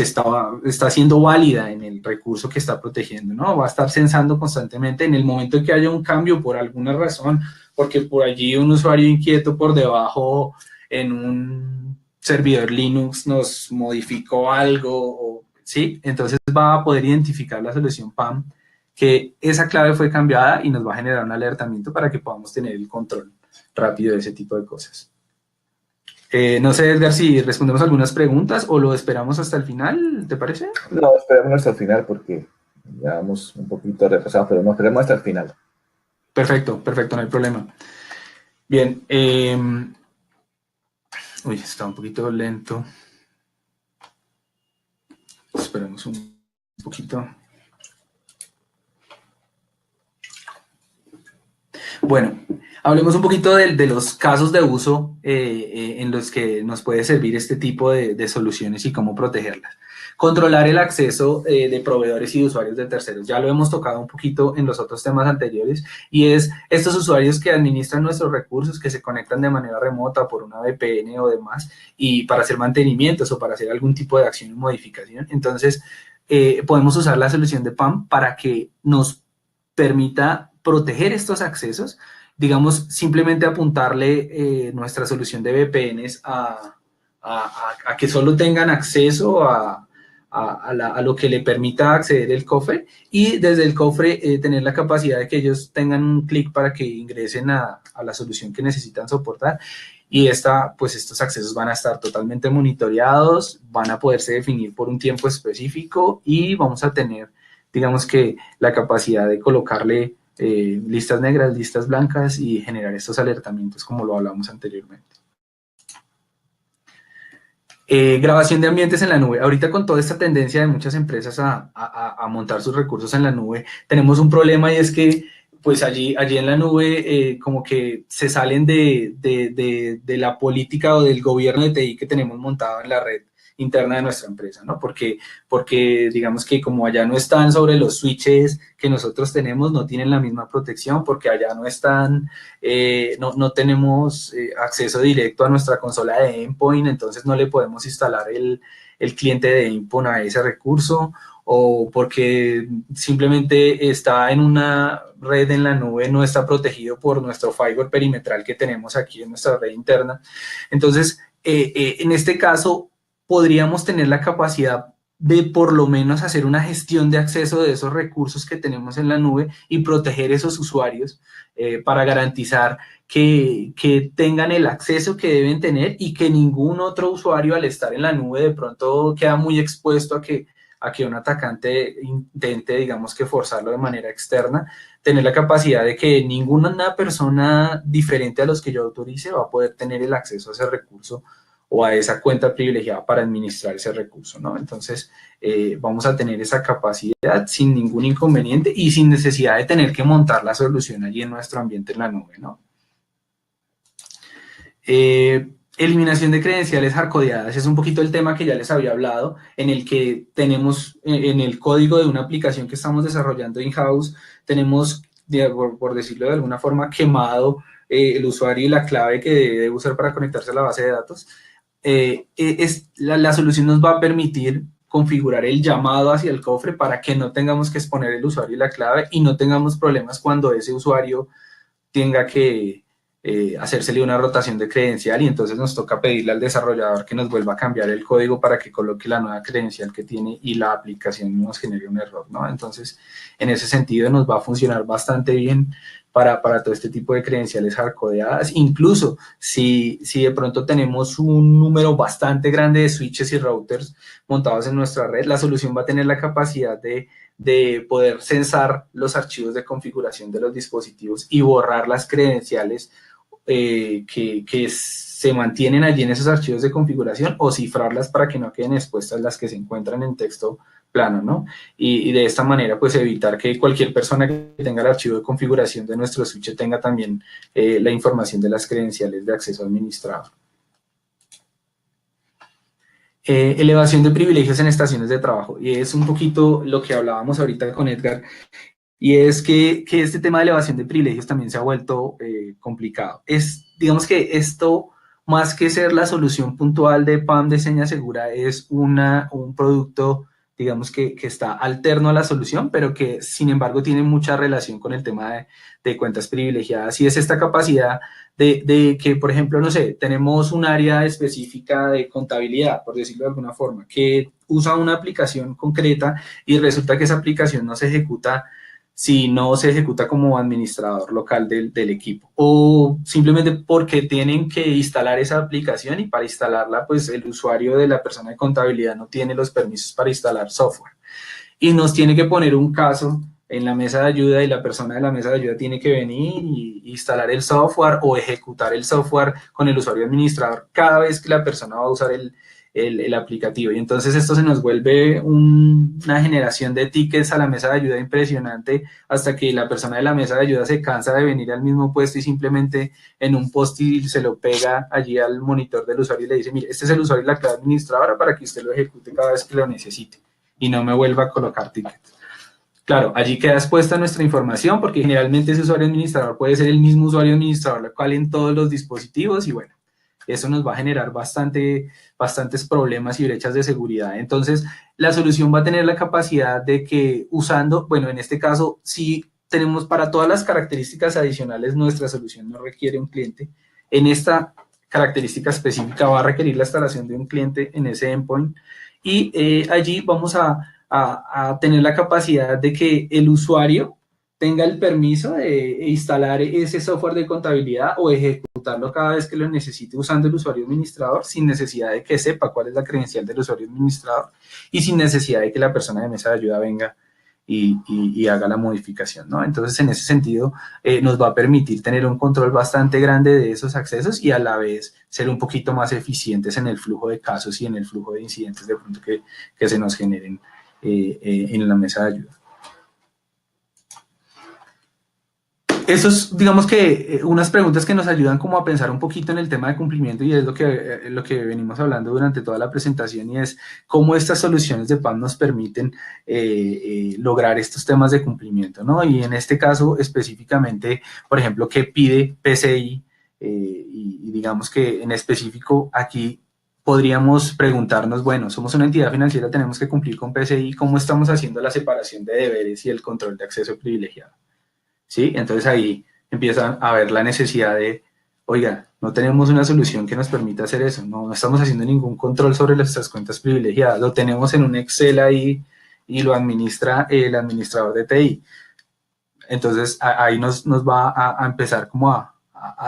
está siendo válida en el recurso que está protegiendo, ¿no? Va a estar censando constantemente en el momento en que haya un cambio por alguna razón, porque por allí un usuario inquieto por debajo en un servidor Linux nos modificó algo, ¿sí? Entonces va a poder identificar la solución PAM que esa clave fue cambiada y nos va a generar un alertamiento para que podamos tener el control rápido de ese tipo de cosas. No sé, Edgar, si respondemos algunas preguntas o lo esperamos hasta el final, ¿te parece?
No, esperemos hasta el final porque ya vamos un poquito retrasados, pero no, esperemos hasta el final.
Perfecto, perfecto, no hay problema. Bien, uy, está un poquito lento. Esperemos un poquito. Bueno, hablemos un poquito de los casos de uso en los que nos puede servir este tipo de soluciones y cómo protegerlas. Controlar el acceso de proveedores y usuarios de terceros. Ya lo hemos tocado un poquito en los otros temas anteriores y es estos usuarios que administran nuestros recursos, que se conectan de manera remota por una VPN o demás y para hacer mantenimientos o para hacer algún tipo de acción y modificación. Entonces, podemos usar la solución de PAM para que nos permita proteger estos accesos, digamos, simplemente apuntarle nuestra solución de VPNs a que solo tengan acceso a lo que le permita acceder el cofre y desde el cofre tener la capacidad de que ellos tengan un clic para que ingresen a la solución que necesitan soportar y pues estos accesos van a estar totalmente monitoreados, van a poderse definir por un tiempo específico y vamos a tener, digamos que, la capacidad de colocarle listas negras, listas blancas y generar estos alertamientos como lo hablamos anteriormente. Grabación de ambientes en la nube. Ahorita con toda esta tendencia de muchas empresas a montar sus recursos en la nube, tenemos un problema y es que pues allí en la nube como que se salen de la política o del gobierno de TI que tenemos montado en la red interna de nuestra empresa, ¿no? Porque digamos que como allá no están sobre los switches que nosotros tenemos, no tienen la misma protección, porque allá no están, no tenemos acceso directo a nuestra consola de endpoint, entonces no le podemos instalar el cliente de endpoint a ese recurso, o porque simplemente está en una red en la nube, no está protegido por nuestro firewall perimetral que tenemos aquí en nuestra red interna. Entonces, en este caso, podríamos tener la capacidad de por lo menos hacer una gestión de acceso de esos recursos que tenemos en la nube y proteger esos usuarios para garantizar que tengan el acceso que deben tener y que ningún otro usuario al estar en la nube de pronto queda muy expuesto a que un atacante intente, digamos que forzarlo de manera externa, tener la capacidad de que ninguna persona diferente a los que yo autorice va a poder tener el acceso a ese recurso o a esa cuenta privilegiada para administrar ese recurso, ¿no? Entonces, vamos a tener esa capacidad sin ningún inconveniente y sin necesidad de tener que montar la solución allí en nuestro ambiente en la nube, ¿no? Eliminación de credenciales hardcodeadas es un poquito el tema que ya les había hablado, en el que tenemos en el código de una aplicación que estamos desarrollando in-house, tenemos, por decirlo de alguna forma, quemado el usuario y la clave que debe usar para conectarse a la base de datos. La solución nos va a permitir configurar el llamado hacia el cofre para que no tengamos que exponer el usuario y la clave y no tengamos problemas cuando ese usuario tenga que hacérsele una rotación de credencial y entonces nos toca pedirle al desarrollador que nos vuelva a cambiar el código para que coloque la nueva credencial que tiene y la aplicación nos genere un error, ¿no? Entonces, en ese sentido nos va a funcionar bastante bien para todo este tipo de credenciales hardcodeadas. Incluso si de pronto tenemos un número bastante grande de switches y routers montados en nuestra red, la solución va a tener la capacidad de poder censar los archivos de configuración de los dispositivos y borrar las credenciales que se mantienen allí en esos archivos de configuración o cifrarlas para que no queden expuestas las que se encuentran en texto plano, ¿no? Y de esta manera, pues evitar que cualquier persona que tenga el archivo de configuración de nuestro switch tenga también la información de las credenciales de acceso administrado. Elevación de privilegios en estaciones de trabajo. Y es un poquito lo que hablábamos ahorita con Edgar, y es que este tema de elevación de privilegios también se ha vuelto complicado. Digamos que esto, más que ser la solución puntual de PAM de seña segura, es un producto, digamos que está alterno a la solución, pero que sin embargo tiene mucha relación con el tema de cuentas privilegiadas, y es esta capacidad de que, por ejemplo, no sé, tenemos un área específica de contabilidad, por decirlo de alguna forma, que usa una aplicación concreta y resulta que esa aplicación no se ejecuta si no se ejecuta como administrador local del equipo, o simplemente porque tienen que instalar esa aplicación y para instalarla, pues el usuario de la persona de contabilidad no tiene los permisos para instalar software y nos tiene que poner un caso en la mesa de ayuda y la persona de la mesa de ayuda tiene que venir y instalar el software o ejecutar el software con el usuario administrador cada vez que la persona va a usar el aplicativo. Y entonces esto se nos vuelve una generación de tickets a la mesa de ayuda impresionante hasta que la persona de la mesa de ayuda se cansa de venir al mismo puesto y simplemente en un post-it se lo pega allí al monitor del usuario y le dice, mire, este es el usuario y la clave administradora para que usted lo ejecute cada vez que lo necesite y no me vuelva a colocar tickets. Claro, allí queda expuesta nuestra información porque generalmente ese usuario administrador puede ser el mismo usuario administrador local en todos los dispositivos y bueno, eso nos va a generar bastantes problemas y brechas de seguridad. Entonces, la solución va a tener la capacidad de que usando, bueno, en este caso, si tenemos para todas las características adicionales, nuestra solución no requiere un cliente. En esta característica específica va a requerir la instalación de un cliente en ese endpoint y allí vamos a tener la capacidad de que el usuario tenga el permiso de instalar ese software de contabilidad o ejecutarlo cada vez que lo necesite usando el usuario administrador sin necesidad de que sepa cuál es la credencial del usuario administrador y sin necesidad de que la persona de mesa de ayuda venga y haga la modificación, ¿no? Entonces, en ese sentido, nos va a permitir tener un control bastante grande de esos accesos y a la vez ser un poquito más eficientes en el flujo de casos y en el flujo de incidentes de pronto que se nos generen en la mesa de ayuda. Eso es, digamos que, unas preguntas que nos ayudan como a pensar un poquito en el tema de cumplimiento y es lo que venimos hablando durante toda la presentación y es cómo estas soluciones de PAM nos permiten lograr estos temas de cumplimiento, ¿no? Y en este caso específicamente, por ejemplo, ¿qué pide PCI? Y digamos que en específico aquí podríamos preguntarnos, bueno, somos una entidad financiera, tenemos que cumplir con PCI, ¿cómo estamos haciendo la separación de deberes y el control de acceso privilegiado? ¿Sí? Entonces ahí empiezan a ver la necesidad de, oiga, no tenemos una solución que nos permita hacer eso, no estamos haciendo ningún control sobre nuestras cuentas privilegiadas, lo tenemos en un Excel ahí y lo administra el administrador de TI. Entonces ahí nos va a empezar como a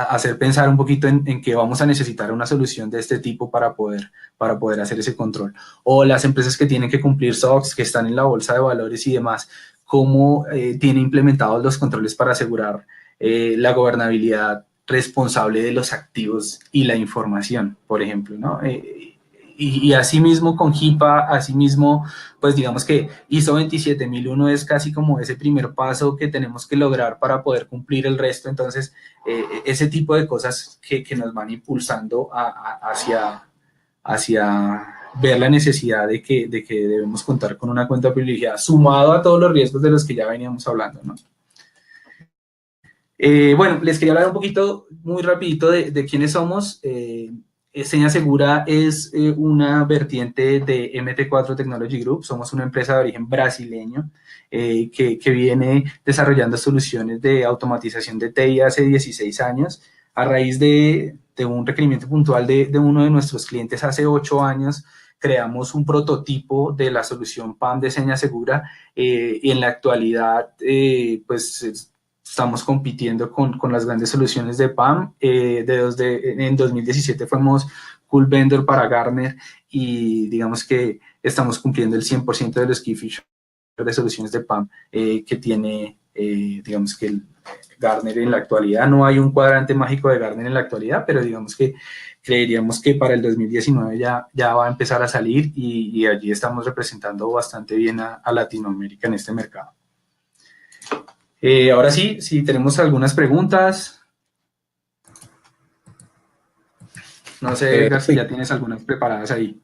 hacer pensar un poquito en que vamos a necesitar una solución de este tipo para poder hacer ese control. O las empresas que tienen que cumplir SOX, que están en la bolsa de valores y demás, cómo tiene implementados los controles para asegurar la gobernabilidad responsable de los activos y la información, por ejemplo, ¿no? Y asimismo con HIPAA, asimismo, pues digamos que ISO 27001 es casi como ese primer paso que tenemos que lograr para poder cumplir el resto, entonces ese tipo de cosas que nos van impulsando hacia ver la necesidad de que debemos contar con una cuenta privilegiada, sumado a todos los riesgos de los que ya veníamos hablando, ¿no? Bueno, les quería hablar un poquito, muy rapidito, de quiénes somos. Seña Segura es una vertiente de MT4 Technology Group. Somos una empresa de origen brasileño que viene desarrollando soluciones de automatización de TI hace 16 años. A raíz de un requerimiento puntual de uno de nuestros clientes hace 8 años, creamos un prototipo de la solución PAM de Seña Segura y en la actualidad, pues estamos compitiendo con las grandes soluciones de PAM. En 2017 fuimos Cool Vendor para Gartner y digamos que estamos cumpliendo el 100% de los key features de soluciones de PAM que tiene, digamos que el Gartner en la actualidad. No hay un cuadrante mágico de Gartner en la actualidad, pero digamos que creeríamos que para el 2019 ya va a empezar a salir y allí estamos representando bastante bien a Latinoamérica en este mercado. Ahora sí, si tenemos algunas preguntas. No sé, Edgar, si ya tienes algunas preparadas ahí.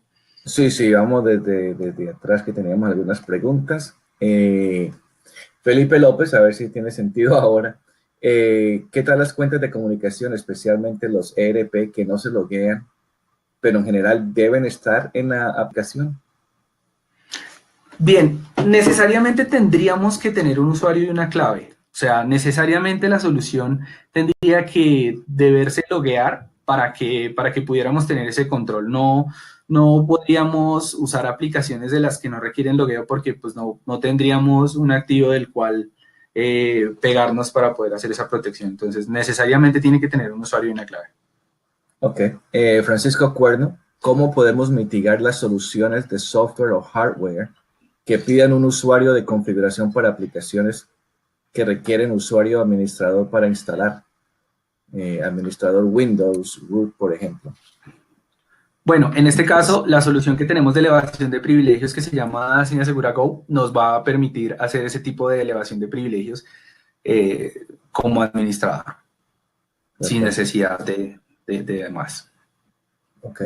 Sí, vamos desde atrás que teníamos algunas preguntas. Felipe López, a ver si tiene sentido ahora. ¿Qué tal las cuentas de comunicación, especialmente los ERP que no se loguean, pero en general deben estar en la aplicación?
Bien, necesariamente tendríamos que tener un usuario y una clave. O sea, necesariamente la solución tendría que deberse loguear para que pudiéramos tener ese control. No podríamos usar aplicaciones de las que no requieren logueo porque pues no tendríamos un activo del cual pegarnos para poder hacer esa protección. Entonces, necesariamente tiene que tener un usuario y una clave.
Ok. Francisco Cuerno, ¿cómo podemos mitigar las soluciones de software o hardware que pidan un usuario de configuración para aplicaciones que requieren usuario administrador para instalar? Administrador Windows, root, por ejemplo.
Bueno, en este caso, la solución que tenemos de elevación de privilegios que se llama Seña Segura Go nos va a permitir hacer ese tipo de elevación de privilegios como administrador, sin
Perfecto.
necesidad de más.
Ok.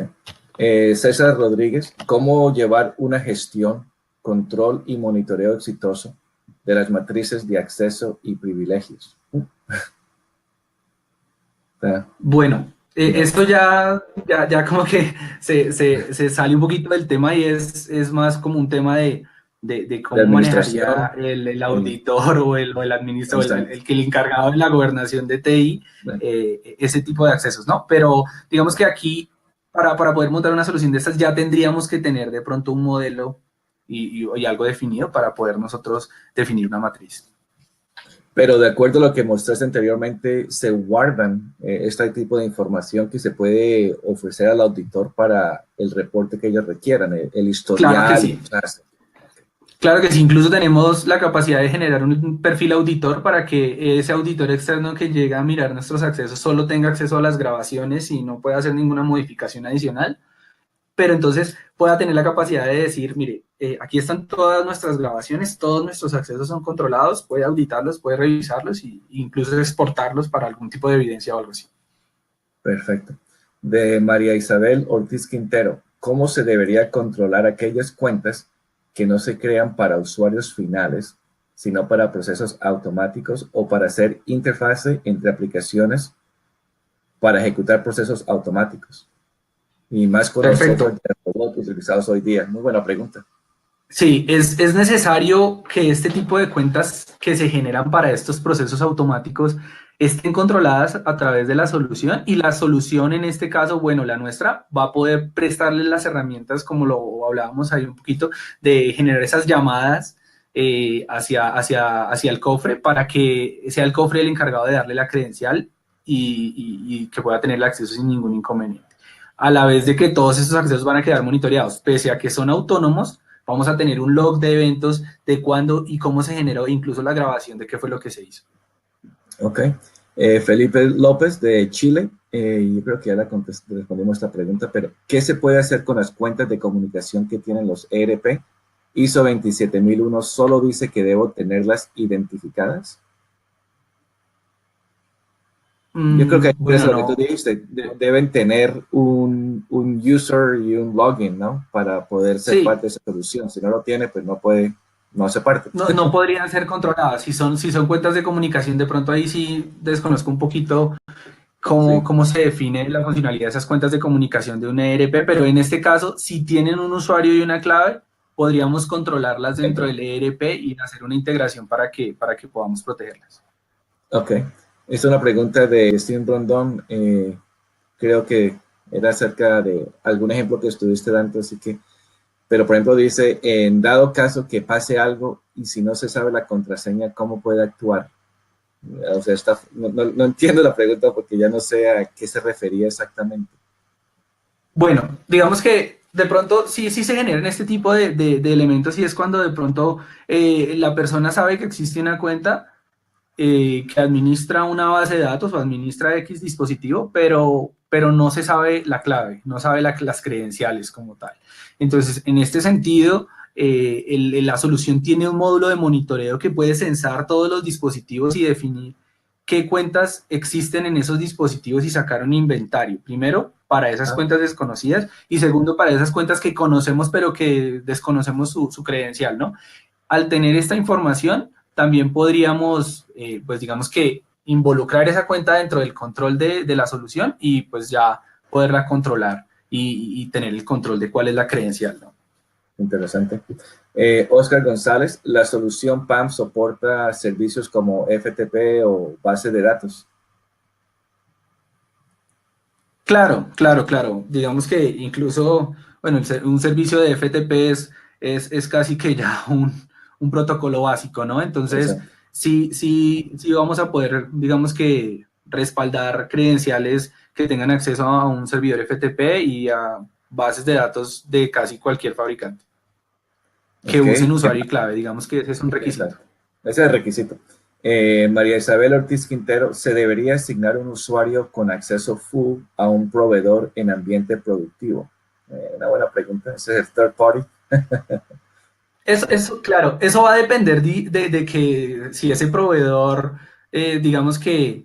César Rodríguez, ¿cómo llevar una gestión, control y monitoreo exitoso de las matrices de acceso y privilegios? Está
Bueno,
bueno.
esto ya como que se sale un poquito del tema y es más como un tema de
De
cómo manejaría
administración,
el
el,
auditor o el administrador,
exacto.
el encargado de la gobernación de TI,
Bueno,
ese tipo de accesos, ¿no? Pero digamos que aquí, para poder montar una solución de estas, ya tendríamos que tener de pronto un modelo y algo definido para poder nosotros definir una matriz.
pero de acuerdo a lo que mostraste anteriormente, se guardan este tipo de información que se puede ofrecer al auditor para el reporte que ellos requieran, el
Claro que
historial y
sí.
cosas.
Claro que sí, incluso tenemos la capacidad de generar un perfil auditor para que ese auditor externo que llega a mirar nuestros accesos solo tenga acceso a las grabaciones y no pueda hacer ninguna modificación adicional, pero entonces pueda tener la capacidad de decir, mire, aquí están todas nuestras grabaciones, todos nuestros accesos son controlados, puede auditarlos, puede revisarlos e incluso exportarlos para algún tipo de evidencia o algo así.
Perfecto. De María Isabel Ortiz Quintero, ¿cómo se debería controlar aquellas cuentas que no se crean para usuarios finales, sino para procesos automáticos o para hacer interfase entre aplicaciones para ejecutar procesos automáticos? Y más con los software
Perfecto.
de robot utilizados hoy día. Muy buena pregunta.
Sí, es necesario que este tipo de cuentas que se generan para estos procesos automáticos estén controladas a través de la solución y la solución en este caso, bueno, la nuestra va a poder prestarle las herramientas, como lo hablábamos ahí un poquito, de generar esas llamadas hacia el cofre para que sea el cofre el encargado de darle la credencial y que pueda tener el acceso sin ningún inconveniente. A la vez de que todos esos accesos van a quedar monitoreados, pese a que son autónomos, vamos a tener un log de eventos de cuándo y cómo se generó, incluso la grabación de qué fue lo que se hizo.
Ok. Felipe López de Chile. Yo creo que ya respondimos esta pregunta, pero ¿qué se puede hacer con las cuentas de comunicación que tienen los ERP? ISO 27001 solo dice que debo tenerlas identificadas. Yo creo que es
Bueno,
lo que tú
no,
dijiste. Deben tener un user y un login, ¿no? Para poder ser
sí,
parte de esa solución. Si no lo tiene, pues no puede, no hace parte.
no podrían ser controladas. Si son cuentas de comunicación, de pronto ahí sí desconozco un poquito cómo,
Sí.
cómo se define la funcionalidad de esas cuentas de comunicación de un ERP, pero en este caso, si tienen un usuario y una clave, podríamos controlarlas dentro del ERP y hacer una integración para que podamos protegerlas.
Ok. Es una pregunta de Steven Rondon. Creo que era acerca de algún ejemplo que estuviste dando, así que, pero por ejemplo dice, en dado caso que pase algo y si no se sabe la contraseña, ¿cómo puede actuar? O sea, no entiendo la pregunta porque ya no sé a qué se refería exactamente.
Bueno, digamos que de pronto sí se generan este tipo de elementos y es cuando de pronto la persona sabe que existe una cuenta que administra una base de datos o administra X dispositivo, pero no se sabe la clave, no sabe las credenciales como tal. Entonces, en este sentido, la solución tiene un módulo de monitoreo que puede censar todos los dispositivos y definir qué cuentas existen en esos dispositivos y sacar un inventario. Primero, para esas
Ah,
cuentas desconocidas y segundo, para esas cuentas que conocemos pero que desconocemos su credencial, ¿no? Al tener esta información, también podríamos, pues digamos que involucrar esa cuenta dentro del control de la solución y pues ya poderla controlar y tener el control de cuál es la credencial, ¿no?
interesante. Oscar González, ¿la solución PAM soporta servicios como FTP o base de datos?
Claro, claro, claro. Digamos que incluso, bueno, un servicio de FTP es casi que ya un protocolo básico, ¿no? Entonces,
Exacto.
sí vamos a poder, digamos que, respaldar credenciales que tengan acceso a un servidor FTP y a bases de datos de casi cualquier fabricante que
Ok,
usen usuario y clave. Digamos que ese es un requisito.
exacto. Ese es el requisito. María Isabel Ortiz Quintero, ¿se debería asignar un usuario con acceso full a un proveedor en ambiente productivo? Una buena pregunta. Ese es el third party.
Claro, eso va a depender de que si ese proveedor, digamos que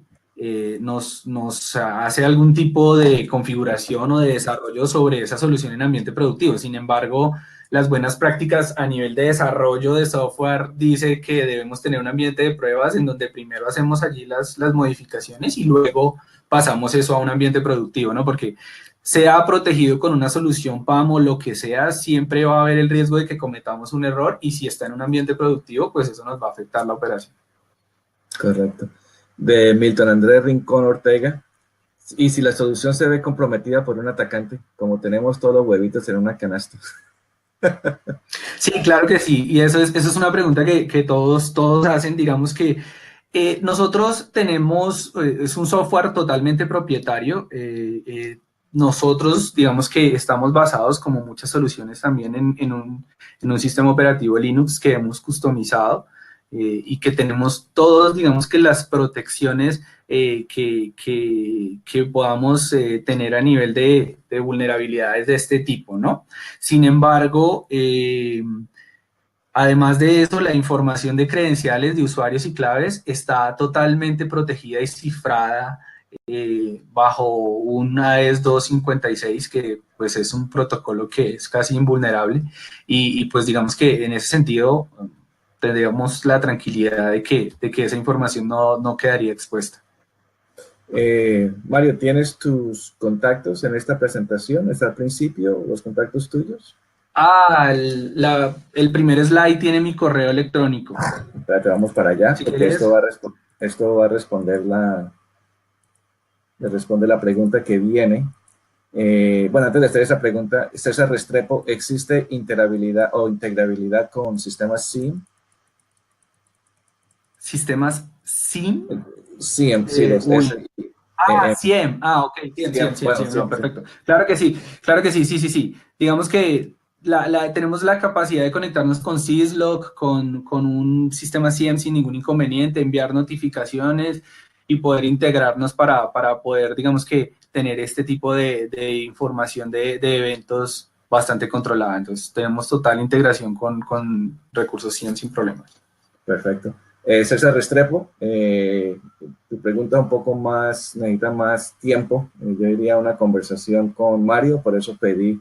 nos hace algún tipo de configuración o de desarrollo sobre esa solución en ambiente productivo. Sin embargo, las buenas prácticas a nivel de desarrollo de software dice que debemos tener un ambiente de pruebas en donde primero hacemos allí las modificaciones y luego pasamos eso a un ambiente productivo, ¿no? Porque sea protegido con una solución PAM o lo que sea, siempre va a haber el riesgo de que cometamos un error y si está en un ambiente productivo, pues eso nos va a afectar la operación.
Correcto. De Milton Andrés Rincón Ortega. Y si la solución se ve comprometida por un atacante, como tenemos todos los huevitos en una canasta.
Sí, claro que sí. Y eso es una pregunta que todos hacen. Digamos que nosotros tenemos, es un software totalmente propietario. Nosotros, digamos que estamos basados, como muchas soluciones, también en un sistema operativo Linux que hemos customizado y que tenemos todos, digamos que las protecciones que podamos tener a nivel de vulnerabilidades de este tipo, ¿no? Sin embargo, además de eso, la información de credenciales de usuarios y claves está totalmente protegida y cifrada bajo un AES 256, que pues es un protocolo que es casi invulnerable y pues digamos que en ese sentido tendríamos la tranquilidad de que esa información no quedaría expuesta.
Mario, ¿tienes tus contactos en esta presentación? ¿Está al principio los contactos tuyos?
El primer slide tiene mi correo electrónico.
Espérate, vamos para allá,
Si
porque
quieres.
esto va a responder le responde la pregunta que viene. Bueno, antes de hacer esa pregunta, César Restrepo, ¿existe integrabilidad con sistemas SIEM?
¿Sistemas SIM?
SIEM, sí, los
Uy. SIEM. Ok,
SIEM, bueno,
No,
SIEM, sí.
perfecto. Claro que sí, sí. Digamos que tenemos la capacidad de conectarnos con Syslog, con un sistema SIEM sin ningún inconveniente, enviar notificaciones y poder integrarnos para poder, digamos que, tener este tipo de información de eventos bastante controlada. Entonces, tenemos total integración con recursos SIEM sin problemas.
Perfecto. César Restrepo, tu pregunta un poco más, necesita más tiempo. Yo diría una conversación con Mario, por eso pedí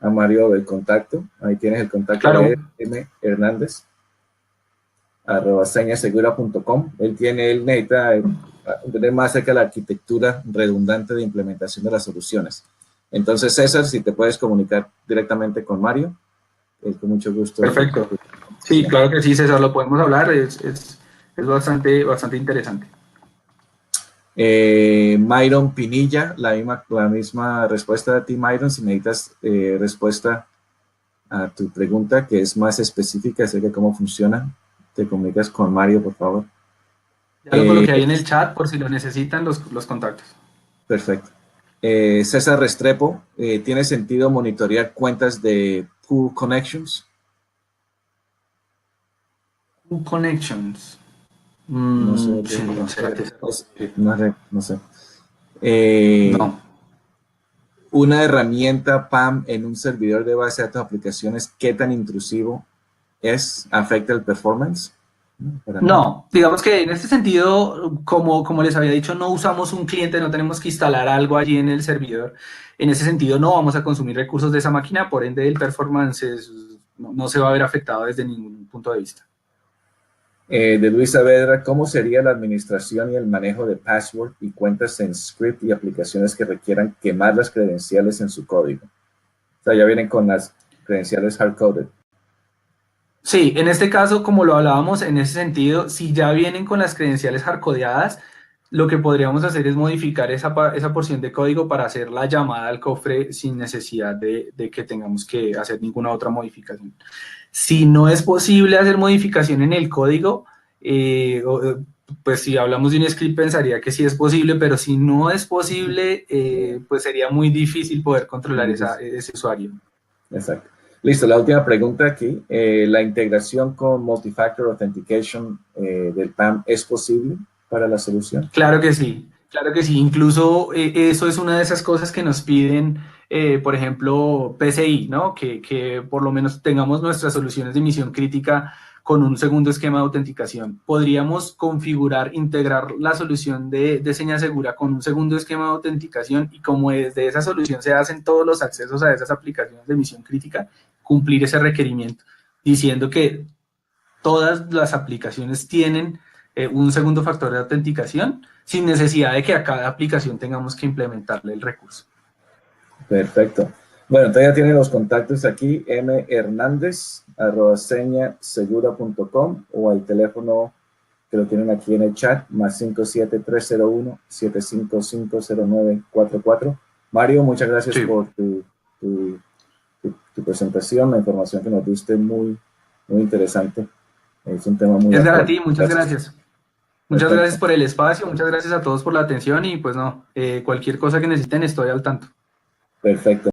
a Mario el contacto. Ahí tienes el contacto
Claro.
de M. Hernández, @señasegura.com. Él necesita entender más acerca de la arquitectura redundante de implementación de las soluciones. Entonces, César, si te puedes comunicar directamente con Mario, con mucho gusto.
Perfecto. Sí, claro que sí, César, lo podemos hablar, es bastante interesante.
Myron Pinilla, la misma respuesta de ti, Myron. Si necesitas respuesta a tu pregunta, que es más específica acerca de cómo funciona, te comunicas con Mario, por favor.
Ya lo coloqué ahí en el chat por si lo necesitan los contactos.
Perfecto. César Restrepo, ¿tiene sentido monitorear cuentas de Pool Connections?
Pool Connections.
No sé.
Sí, no sé.
No sé.
No.
Una herramienta PAM en un servidor de base de datos de aplicaciones, ¿qué tan intrusivo afecta el performance?
No, digamos que en este sentido, como les había dicho, no usamos un cliente, no tenemos que instalar algo allí en el servidor. En ese sentido, no vamos a consumir recursos de esa máquina, por ende el performance no se va a ver afectado desde ningún punto de vista.
De Luis Saavedra, ¿cómo sería la administración y el manejo de password y cuentas en script y aplicaciones que requieran quemar las credenciales en su código? O sea, ya vienen con las credenciales hard-coded.
Sí, en este caso, como lo hablábamos, en ese sentido, si ya vienen con las credenciales hardcodeadas, lo que podríamos hacer es modificar esa porción de código para hacer la llamada al cofre sin necesidad de que tengamos que hacer ninguna otra modificación. Si no es posible hacer modificación en el código, pues si hablamos de un script pensaría que sí es posible, pero si no es posible, pues sería muy difícil poder controlar ese usuario.
Exacto. Listo, la última pregunta aquí. ¿La integración con Multifactor Authentication del PAM es posible para la solución?
Claro que sí. Claro que sí, incluso eso es una de esas cosas que nos piden, por ejemplo, PCI, ¿no? Que por lo menos tengamos nuestras soluciones de misión crítica con un segundo esquema de autenticación. Podríamos configurar, integrar la solución de señal segura con un segundo esquema de autenticación y como desde esa solución se hacen todos los accesos a esas aplicaciones de misión crítica, cumplir ese requerimiento, diciendo que todas las aplicaciones tienen un segundo factor de autenticación sin necesidad de que a cada aplicación tengamos que implementarle el recurso.
Perfecto. Bueno, entonces ya tienen los contactos aquí, mhernandez@señasegura.com o al teléfono que lo tienen aquí en el chat, más 57301-7550944. Mario, muchas gracias
Sí.
por tu presentación, la información que nos diste muy interesante. Es un tema muy
Edgar, a
actual.
ti, muchas
Gracias.
gracias. Muchas gracias
Perfecto.
por el espacio, muchas gracias a todos por la atención y pues no, cualquier cosa que necesiten estoy al tanto.
Perfecto.